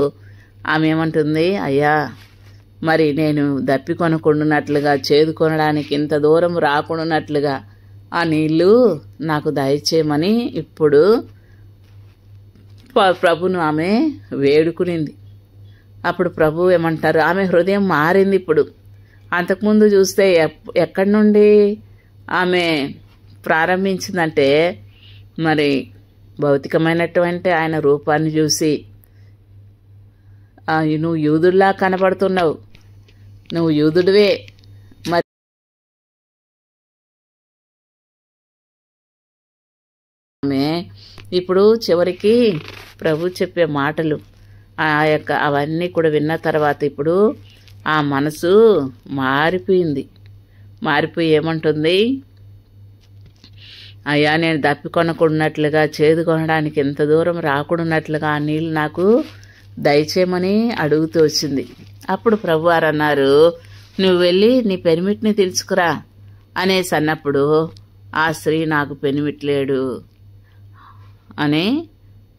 ఆమె ఏమంటుంది? అయ్యా, మరి నేను దప్పికొనకుండానట్లుగా, చేదుకొనడానికి ఇంత దూరం రాకుండానట్లుగా ఆ నీళ్లు నాకు దయచేయమని ఇప్పుడు ప్రభును ఆమె వేడుకునింది. అప్పుడు ప్రభు ఏమంటారు, ఆమె హృదయం మారింది ఇప్పుడు. అంతకుముందు చూస్తే ఎక్కడి నుండి ఆమె ప్రారంభించిందంటే మరి భౌతికమైనటువంటి ఆయన రూపాన్ని చూసి, నువ్వు యూదుల్లా కనబడుతున్నావు, నువ్వు యూదుడివే, మరి ఆమె ఇప్పుడు చివరికి ప్రభు చెప్పే మాటలు అవన్నీ కూడా విన్న తర్వాత ఇప్పుడు ఆ మనసు మారిపోయి ఏమంటుంది, అయ్యా నేను దప్పికొనకున్నట్లుగా చేదు కొనడానికి ఎంత దూరం రాకున్నట్లుగా ఆ నీళ్ళు నాకు దయచేయమని అడుగుతూ వచ్చింది. అప్పుడు ప్రభువారు అన్నారు, నువ్వు వెళ్ళి నీ పెనిమిటిని తెలుసుకురా అనేసి అన్నప్పుడు ఆ స్త్రీ నాకు పెనిమిట్లేడు అని,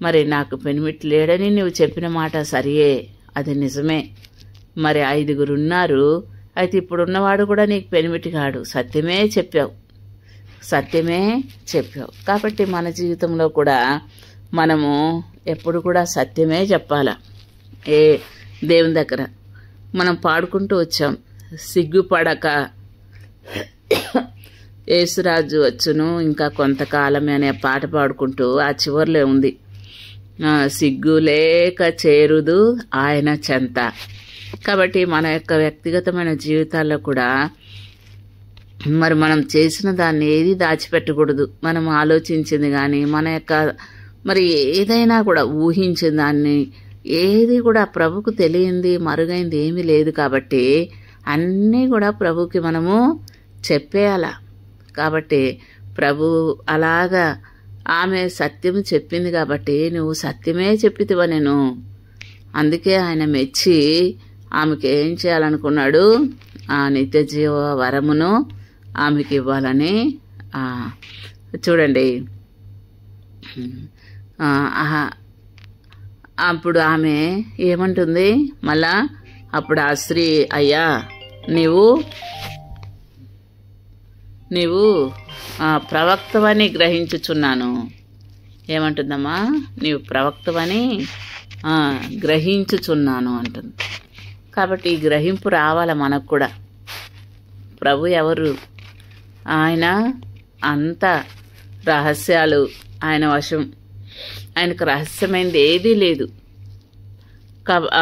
మరి నాకు పెనిమిట్లేడని నువ్వు చెప్పిన మాట సరియే, అది నిజమే. మరి 5 ఉన్నారు, అయితే ఇప్పుడున్నవాడు కూడా నీకు పెనిమిటి కాడు, సత్యమే చెప్పావు. కాబట్టి మన జీవితంలో కూడా మనము ఎప్పుడు కూడా సత్యమే చెప్పాల. దేవుని దగ్గర మనం పాడుకుంటూ వచ్చాం, సిగ్గుపడక యేసురాజు వచ్చును ఇంకా కొంతకాలమే అనే పాట పాడుకుంటూ ఆ చివర్లో ఉంది, సిగ్గు లేక చేరుదు ఆయన చెంత. కాబట్టి మన యొక్క వ్యక్తిగతమైన జీవితాల్లో కూడా మరి మనం చేసిన దాన్ని ఏది దాచిపెట్టకూడదు. మనం ఆలోచించింది కానీ మన యొక్క మరి ఏదైనా కూడా ఊహించిన దాన్ని ఏది కూడా ప్రభుకు తెలియంది మరుగైంది ఏమీ లేదు. కాబట్టి అన్నీ కూడా ప్రభుకి మనము చెప్పేయాల. కాబట్టి ప్రభు అలాగా ఆమె సత్యం చెప్పింది కాబట్టి నువ్వు సత్యమే చెప్పితివా నేను. అందుకే ఆయన మెచ్చి ఆమెకి ఏం చేయాలనుకున్నాడు, ఆ నిత్య జీవ వరమును ఆమెకి ఇవ్వాలని. చూడండి, అప్పుడు ఆమె ఏమంటుంది మళ్ళా, అప్పుడు ఆ స్త్రీ, అయ్యా నీవు ప్రవక్తవని గ్రహించుచున్నాను. ఏమంటుందమ్మా, నీవు ప్రవక్తవని గ్రహించుచున్నాను అంటుంది. కాబట్టి ఈ గ్రహింపు రావాల మనకు కూడా. ప్రభు ఎవరు? ఆయన అంత రహస్యాలు ఆయన వశం, ఆయనకు రహస్యమైనది ఏదీ లేదు.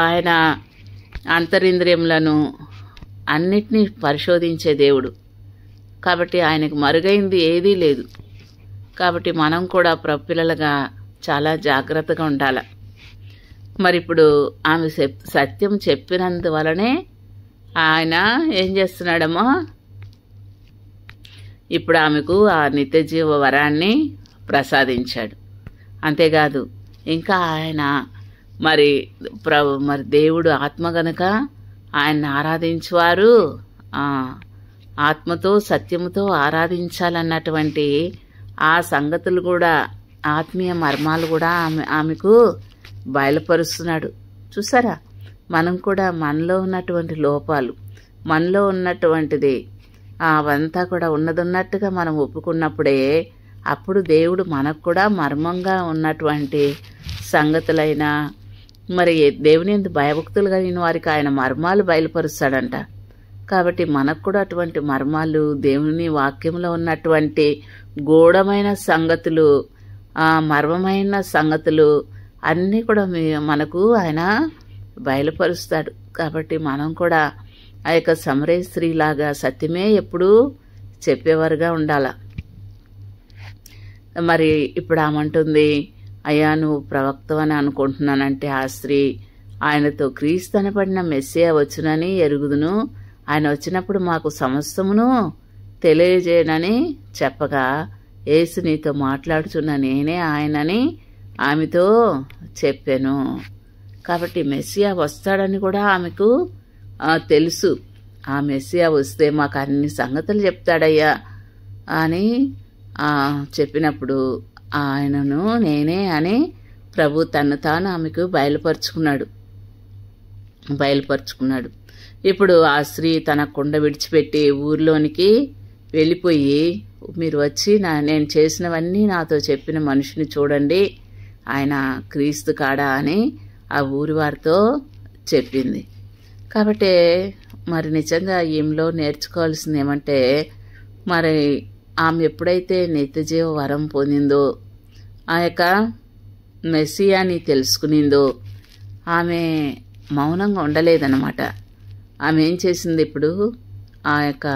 ఆయన అంతరింద్రియములను అన్నిటినీ పరిశోధించే దేవుడు. కాబట్టి ఆయనకు మరుగైంది ఏదీ లేదు. కాబట్టి మనం కూడా పిల్లలుగా చాలా జాగ్రత్తగా ఉండాలి. మరి ఇప్పుడు ఆమె సత్యం చెప్పినందువలనే ఆయన ఏం చేస్తున్నాడమ్మో, ఇప్పుడు ఆమెకు ఆ నిత్య జీవ వరాన్ని ప్రసాదించాడు. అంతేకాదు ఇంకా ఆయన మరి దేవుడు ఆత్మ గనుక ఆయన్ని ఆరాధించువారు ఆత్మతో సత్యముతో ఆరాధించాలన్నటువంటి ఆ సంగతులు కూడా, ఆత్మీయ మర్మాలు కూడా ఆమెకు బయలుపరుస్తున్నాడు. చూసారా, మనం కూడా మనలో ఉన్నటువంటి లోపాలు, మనలో ఉన్నటువంటిది అవంతా కూడా ఉన్నదన్నట్టుగా మనం ఒప్పుకున్నప్పుడే అప్పుడు దేవుడు మనకు కూడా మర్మంగా ఉన్నటువంటి సంగతులైనా మరి దేవుని యందు భయభక్తులు కలిగిన వారికి ఆయన మర్మాలు బయలుపరుస్తాడంట. కాబట్టి మనకు కూడా అటువంటి మర్మాలు, దేవుని వాక్యంలో ఉన్నటువంటి గూఢమైన సంగతులు, మర్మమైన సంగతులు అన్నీ కూడా మనకు ఆయన బయలుపరుస్తాడు. కాబట్టి మనం కూడా ఆ యొక్క సమరయ స్త్రీలాగా సత్యమే ఎప్పుడూ చెప్పేవారుగా ఉండాల. మరి ఇప్పుడు ఆమంటుంది, అయ్యా నువ్వు ప్రవక్తవని అనుకుంటున్నానంటే ఆ స్త్రీ, ఆయనతో క్రీస్తు అనబడిన మెస్సియా వచ్చునని ఎరుగుదును, ఆయన వచ్చినప్పుడు మాకు సమస్తమును తెలియజేయనని చెప్పగా, యేసు నీతో మాట్లాడుచున్న నేనే ఆయనని ఆమెతో చెప్పాను. కాబట్టి మెస్సియా వస్తాడని కూడా ఆమెకు తెలుసు. ఆ మెస్సియా వస్తే మాకు అన్ని సంగతులు చెప్తాడయ్యా అని చెప్పినప్పుడు ఆయనను నేనే అని ప్రభు తను తాను ఆమెకు బయలుపరుచుకున్నాడు. ఇప్పుడు ఆ స్త్రీ తన కుండ విడిచిపెట్టి ఊర్లోనికి వెళ్ళిపోయి, మీరు వచ్చి నేను చేసినవన్నీ నాతో చెప్పిన మనిషిని చూడండి, ఆయన క్రీస్తు కాడా అని ఆ ఊరి వారితో చెప్పింది. కాబట్టి మరి నిజంగా ఈమెలో నేర్చుకోవాల్సింది ఏమంటే, మరి ఆమె ఎప్పుడైతే నిత్యజీవ వరం పొందిందో, ఆ యొక్క మెస్సియాని తెలుసుకునిందో, ఆమె మౌనంగా ఉండలేదన్నమాట. ఆమె ఏం చేసింది, ఇప్పుడు ఆ యొక్క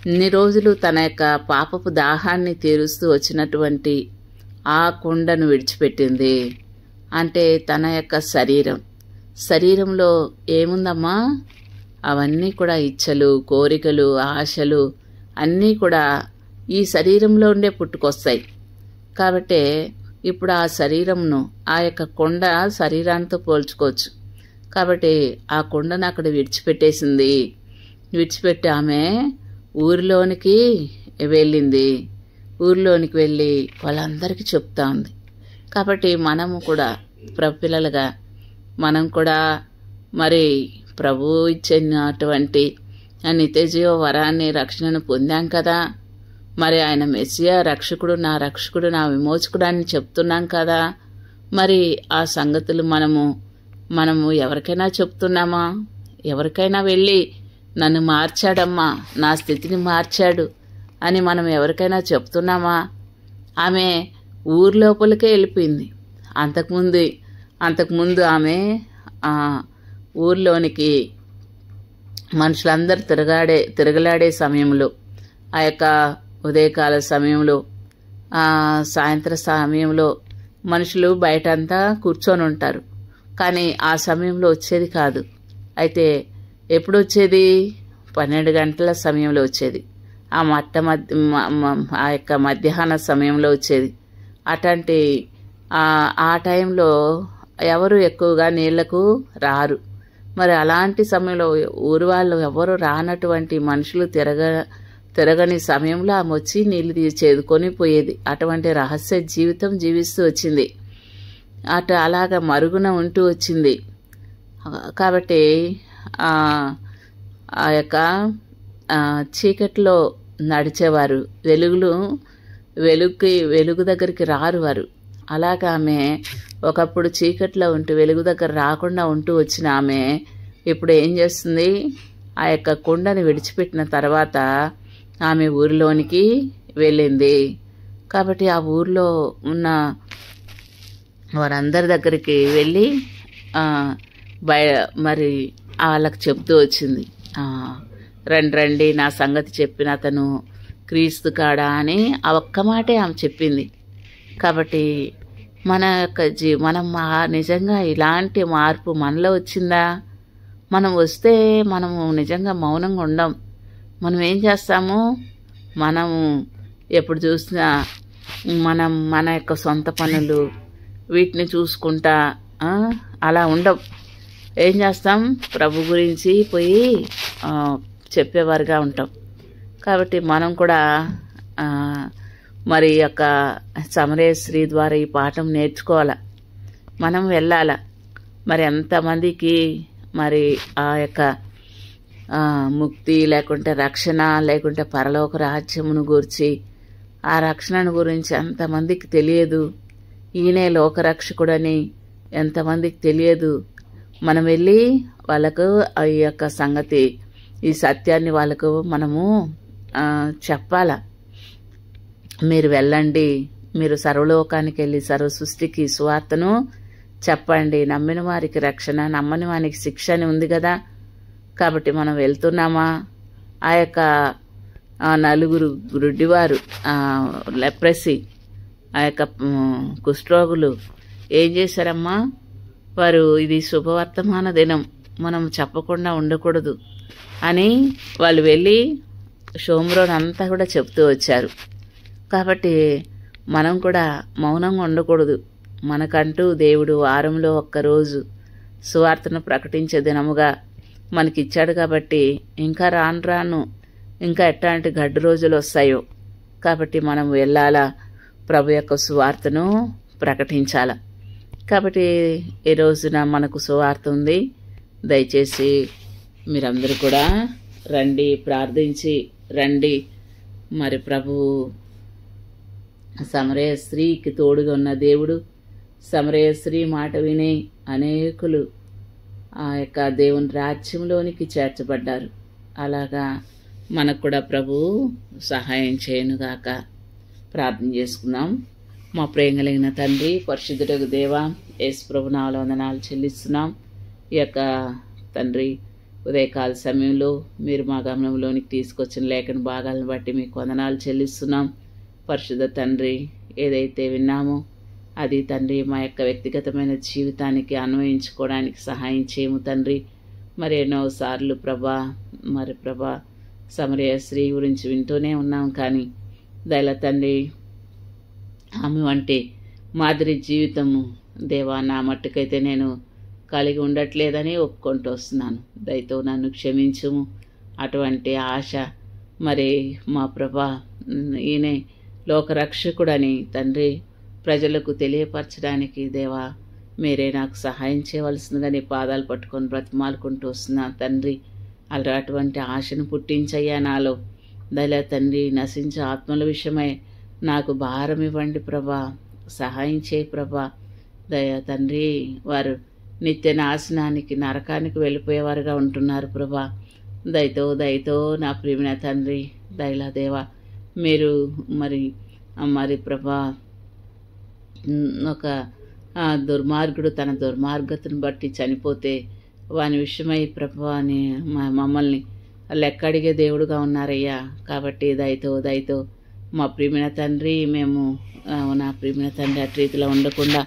ఇన్ని రోజులు తన యొక్క పాపపు దాహాన్ని తీరుస్తూ వచ్చినటువంటి ఆ కుండను విడిచిపెట్టింది. అంటే తన యొక్క శరీరంలో ఏముందమ్మా, అవన్నీ కూడా ఇచ్చలు, కోరికలు, ఆశలు అన్నీ కూడా ఈ శరీరంలో ఉండే పుట్టుకొస్తాయి. కాబట్టి ఇప్పుడు ఆ శరీరంను, ఆ యొక్క కొండ శరీరాంతో పోల్చుకోవచ్చు. కాబట్టి ఆ కొండను అక్కడ విడిచిపెట్టేసింది. విడిచిపెట్టి ఆమె ఊరిలోనికి వెళ్ళింది. ఊరిలోనికి వెళ్ళి వాళ్ళందరికీ చెప్తా ఉంది. కాబట్టి మనము కూడా పిల్లలుగా మనం కూడా మరి ప్రభు ఇచ్చినటువంటి ఆ నిత్యజీవ వరాన్ని, రక్షణను పొందాం కదా. మరి ఆయన మెస్సియా రక్షకుడు, నా రక్షకుడు, నా విమోచకుడు అని చెప్తున్నాం కదా. మరి ఆ సంగతులు మనము ఎవరికైనా చెప్తున్నామా? ఎవరికైనా వెళ్ళి నన్ను మార్చాడమ్మా, నా స్థితిని మార్చాడు అని మనం ఎవరికైనా చెప్తున్నామా? ఆమె ఊరి లోపలికే వెళ్ళిపోయింది. అంతకుముందు ఆమె ఊర్లోనికి మనుషులందరూ తిరగలాడే సమయంలో, ఆ యొక్క ఉదయకాల సమయంలో, సాయంత్ర సమయంలో మనుషులు బయటంతా కూర్చొని ఉంటారు. కానీ ఆ సమయంలో వచ్చేది కాదు. అయితే ఎప్పుడు వచ్చేది? 12 గంటల సమయంలో వచ్చేది. ఆ యొక్క మధ్యాహ్న సమయంలో వచ్చేది. అట్లాంటి ఆ టైంలో ఎవరు ఎక్కువగా నీళ్లకు రారు. మరి అలాంటి సమయంలో ఊరి వాళ్ళు ఎవరు రానటువంటి మనుషులు తిరగని సమయంలో ఆమె వచ్చి నీళ్లు చేదుకొని పోయేది. అటువంటి రహస్య జీవితం జీవిస్తూ వచ్చింది. అలాగా మరుగున ఉంటూ వచ్చింది. కాబట్టి ఆ యొక్క చీకట్లో నడిచేవారు, వెలుగు దగ్గరికి రారు వారు. అలాగా ఆమె ఒకప్పుడు చీకట్లో ఉంటూ వెలుగు దగ్గర రాకుండా ఉంటూ వచ్చిన ఆమె ఇప్పుడు ఏం చేస్తుంది? ఆ యొక్క కుండని విడిచిపెట్టిన తర్వాత ఆమె ఊరిలోనికి వెళ్ళింది. కాబట్టి ఆ ఊరిలో ఉన్న వారందరి దగ్గరికి వెళ్ళి మరి వాళ్ళకి చెప్తూ వచ్చింది, రండి నా సంగతి చెప్పిన అతను క్రీస్తు కాడా అని ఆ ఒక్క మాటే ఆమె చెప్పింది. కాబట్టి మన యొక్క మనం నిజంగా ఇలాంటి మార్పు మనలో వచ్చిందా? మనం వస్తే మనము నిజంగా మౌనంగా ఉండం. మనం ఏం చేస్తాము? మనము ఎప్పుడు చూసినా మన యొక్క సొంత పనులు వీటిని చూసుకుంటా అలా ఉండం. ఏం చేస్తాం? ప్రభు గురించి పోయి చెప్పేవారుగా ఉంటాం. కాబట్టి మనం కూడా మరి యొక్క సమరయ స్త్రీ ద్వారా ఈ పాఠం నేర్చుకోవాలా. మనం వెళ్ళాలా. మరి ఎంతమందికి మరి ఆ యొక్క ముక్తి లేకుంటే రక్షణ లేకుంటే పరలోక రాజ్యమును గురించి, ఆ రక్షణను గురించి ఎంతమందికి తెలియదు. ఈయనే లోకరక్షకుడని ఎంతమందికి తెలియదు. మనం వెళ్ళి వాళ్ళకు ఈ యొక్క సంగతి, ఈ సత్యాన్ని వాళ్ళకు మనము చెప్పాల. మీరు వెళ్ళండి, మీరు సర్వలోకానికి వెళ్ళి సర్వ సృష్టికి సువార్తను చెప్పండి. నమ్మిన వారికి రక్షణ, నమ్మని వారికి శిక్ష అని ఉంది కదా. కాబట్టి మనం వెళ్తున్నామా? ఆ యొక్క 4 గుడ్డివారు, లెప్రసీ, ఆ యొక్క కుష్ఠరోగులు ఏం చేశారమ్మా? వారు ఇది శుభవర్తమాన దినం, మనం చెప్పకుండా ఉండకూడదు అని వాళ్ళు వెళ్ళి షోమ్రోన్ అంతా కూడా చెప్తూ వచ్చారు. కాబట్టి మనం కూడా మౌనంగా ఉండకూడదు. మనకంటూ దేవుడు వారంలో ఒక్కరోజు సువార్తను ప్రకటించే దినముగా మనకిచ్చాడు. కాబట్టి ఇంకా రాను ఇంకా ఎట్లాంటి గడ్డు రోజులు వస్తాయో, కాబట్టి మనం వెళ్ళాలా, ప్రభు యొక్క సువార్తను ప్రకటించాల. కాబట్టి ఈ రోజున మనకు సువార్త ఉంది. దయచేసి మీరందరూ కూడా రండి, ప్రార్థించి రండి. మరి ప్రభు సమరయ స్త్రీకి తోడుగా ఉన్న దేవుడు, సమరయ స్త్రీ మాట విని అనేకులు ఆ యొక్క దేవుని రాజ్యంలోనికి చేర్చబడ్డారు. అలాగా మనకు కూడా ప్రభువు సహాయం చేయనుగాక. ప్రార్థన చేసుకుందాం. మా ప్రేమ కలిగిన తండ్రి, పరిశుద్ధుడగు దేవా, యేసు ప్రభు నామములో వందనాలు చెల్లిస్తున్నాం. ఈ యొక్క తండ్రి ఉదయకాల సమయంలో మీరు మా గమనంలోనికి తీసుకొచ్చిన లేఖన భాగాలను బట్టి మీకు వందనాలు చెల్లిస్తున్నాం. పరిశుద్ధ తండ్రి, ఏదైతే విన్నామో అది తండ్రి మా యొక్క వ్యక్తిగతమైన జీవితానికి అన్వయించుకోవడానికి సహాయం చేయము తండ్రి. మరి ఎన్నోసార్లు ప్రభా సమరయ స్త్రీ గురించి వింటూనే ఉన్నాం, కానీ దయల తండ్రి ఆమె వంటి మాదిరి జీవితము దేవా నా మట్టుకైతే నేను కలిగి ఉండట్లేదని ఒప్పుకుంటూ వస్తున్నాను. దయతో నన్ను క్షమించుము. అటువంటి ఆశ మరి మా ప్రభా ఈయనే లోకరక్షకుడని తండ్రి ప్రజలకు తెలియపరచడానికి దేవా మీరే నాకు సహాయం చేయవలసిందిగా నీ పాదాలు పట్టుకొని బ్రతిమాలుకుంటూ వస్తున్నాను తండ్రి. అలా అటువంటి ఆశను పుట్టించయ్యా నాలో. దయల తండ్రి నశించే ఆత్మల విషయమై నాకు భారం ఇవ్వండి ప్రభా, సహాయం చేయి ప్రభా. దయ తండ్రి వారు నిత్య నాశనానికి నరకానికి వెళ్ళిపోయేవారుగా ఉంటున్నారు ప్రభా. దయతో నా ప్రియమైన తండ్రి దయలా దేవా మీరు మరి ప్రభా ఒక దుర్మార్గుడు తన దుర్మార్గతను బట్టి చనిపోతే వాని విషయమై ప్రభువాని మమ్మల్ని లెక్కడిగే దేవుడుగా ఉన్నారయ్యా. కాబట్టి దయతో మా ప్రియమైన తండ్రి మేము నా ప్రియమైన తండ్రి అటు రీతిలో ఉండకుండా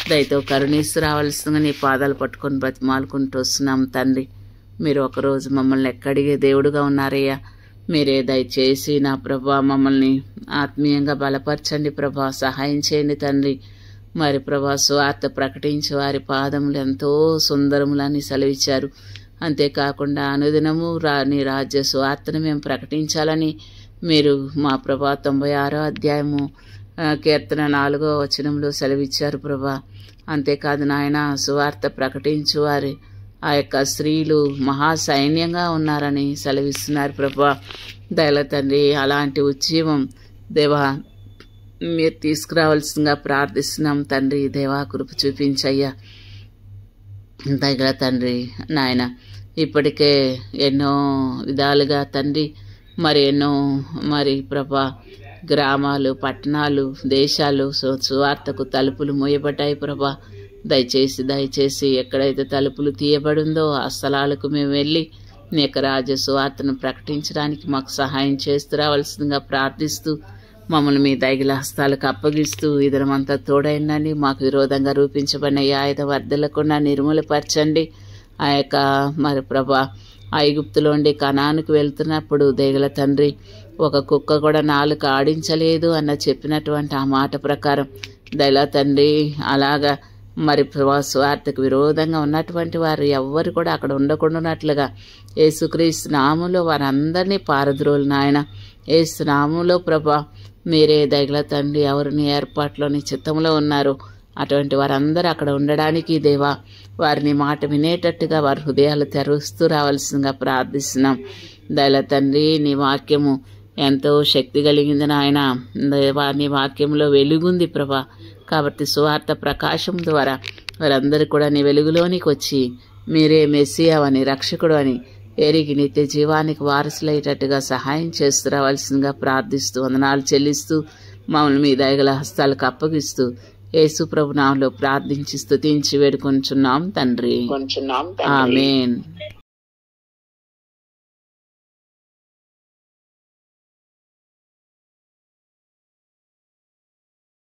దయతో కరుణిస్తూ రావాల్సిందిగా నీ పాదాలు పట్టుకొని బ్రతిమాలుకుంటూ వస్తున్నాం తండ్రి. మీరు ఒకరోజు మమ్మల్ని లెక్కడిగే దేవుడుగా ఉన్నారయ్యా. మీరే దయచేసి నా ప్రభా మమ్మల్ని ఆత్మీయంగా బలపరచండి ప్రభా, సహాయం చేయండి తండ్రి. మరి ప్రభా సువార్త ప్రకటించి వారి పాదములు ఎంతో సుందరములని సెలవిచ్చారు. అంతేకాకుండా అనుదినము నీ రాజ్య సువార్తను మేము ప్రకటించాలని మీరు మా ప్రభా 96వ అధ్యాయము కీర్తన 4వ వచనంలో సెలవిచ్చారు ప్రభా. అంతేకాదు నాయన సువార్త ప్రకటించు వారి ఆ యొక్క స్త్రీలు మహాసైన్యంగా ఉన్నారని సెలవిస్తున్నారు ప్రభా. దయల తండ్రి అలాంటి ఉద్యమం దేవా మీరు తీసుకురావాల్సిందిగా ప్రార్థిస్తున్నాం తండ్రి. దేవా కృప చూపించయ్యా. దయగల తండ్రి నాయన ఇప్పటికే ఎన్నో విధాలుగా తండ్రి ఎన్నో ప్రభా గ్రామాలు, పట్టణాలు, దేశాలు సువార్తకు తలుపులు మూయబడ్డాయి ప్రభా. దయచేసి ఎక్కడైతే తలుపులు తీయబడిందో ఆ స్థలాలకు మేము వెళ్ళి నీ యొక్క రాజ్య సువార్తను ప్రకటించడానికి మాకు సహాయం చేస్తూ రావాల్సిందిగా ప్రార్థిస్తూ మమ్మల్ని మీ దయగల హస్తాలకు అప్పగిస్తూ ఇదనమంతా తోడైందని మాకు విరోధంగా రూపించబడిన ఈ ఆయుధ వర్ధలకుండా నిర్మూలపరచండి. ఆ యొక్క ప్రభా ఐగుప్తులోండి కనానుకు వెళ్తున్నప్పుడు దయగల తండ్రి ఒక కుక్క కూడా నాలుక ఆడించలేదు అన్న చెప్పినటువంటి ఆ మాట ప్రకారం దయల తండ్రి అలాగా ప్రభా స్వార్థకు విరోధంగా ఉన్నటువంటి వారు ఎవ్వరు కూడా అక్కడ ఉండకుండానట్లుగా యేసుక్రీస్తు నామములో వారందరినీ పారద్రోలు నాయన. యేసు నామములో ప్రభా మీరే దయగల తండ్రి ఎవరిని ఏర్పాట్లోని చిత్తంలో ఉన్నారో అటువంటి వారందరూ అక్కడ ఉండడానికి దేవా వారిని మాట వినేటట్టుగా వారి హృదయాలు తెరుస్తూ రావాల్సిందిగా ప్రార్థిస్తున్నాం. దయల తండ్రి నీ వాక్యము ఎంతో శక్తి కలిగింది నాయన. నీ వాక్యంలో వెలుగుంది ప్రభా. కాబట్టి సువార్త ప్రకాశం ద్వారా వారందరూ కూడా నీ వెలుగులోనికి వచ్చి మీరే మెస్సియా అని రక్షకుడు అని ఎరిగి నిత్య జీవానికి వారసులయ్యేటట్టుగా సహాయం చేస్తూ రావాల్సిందిగా ప్రార్థిస్తూ వందనాలు చెల్లిస్తూ మమ్మల్ని మీ దయగల హస్తాలకు అప్పగిస్తూ యేసు ప్రభు నామములో ప్రార్థించి స్తుతించి వేడుకొంచున్నాం తండ్రి. ఆమేన్.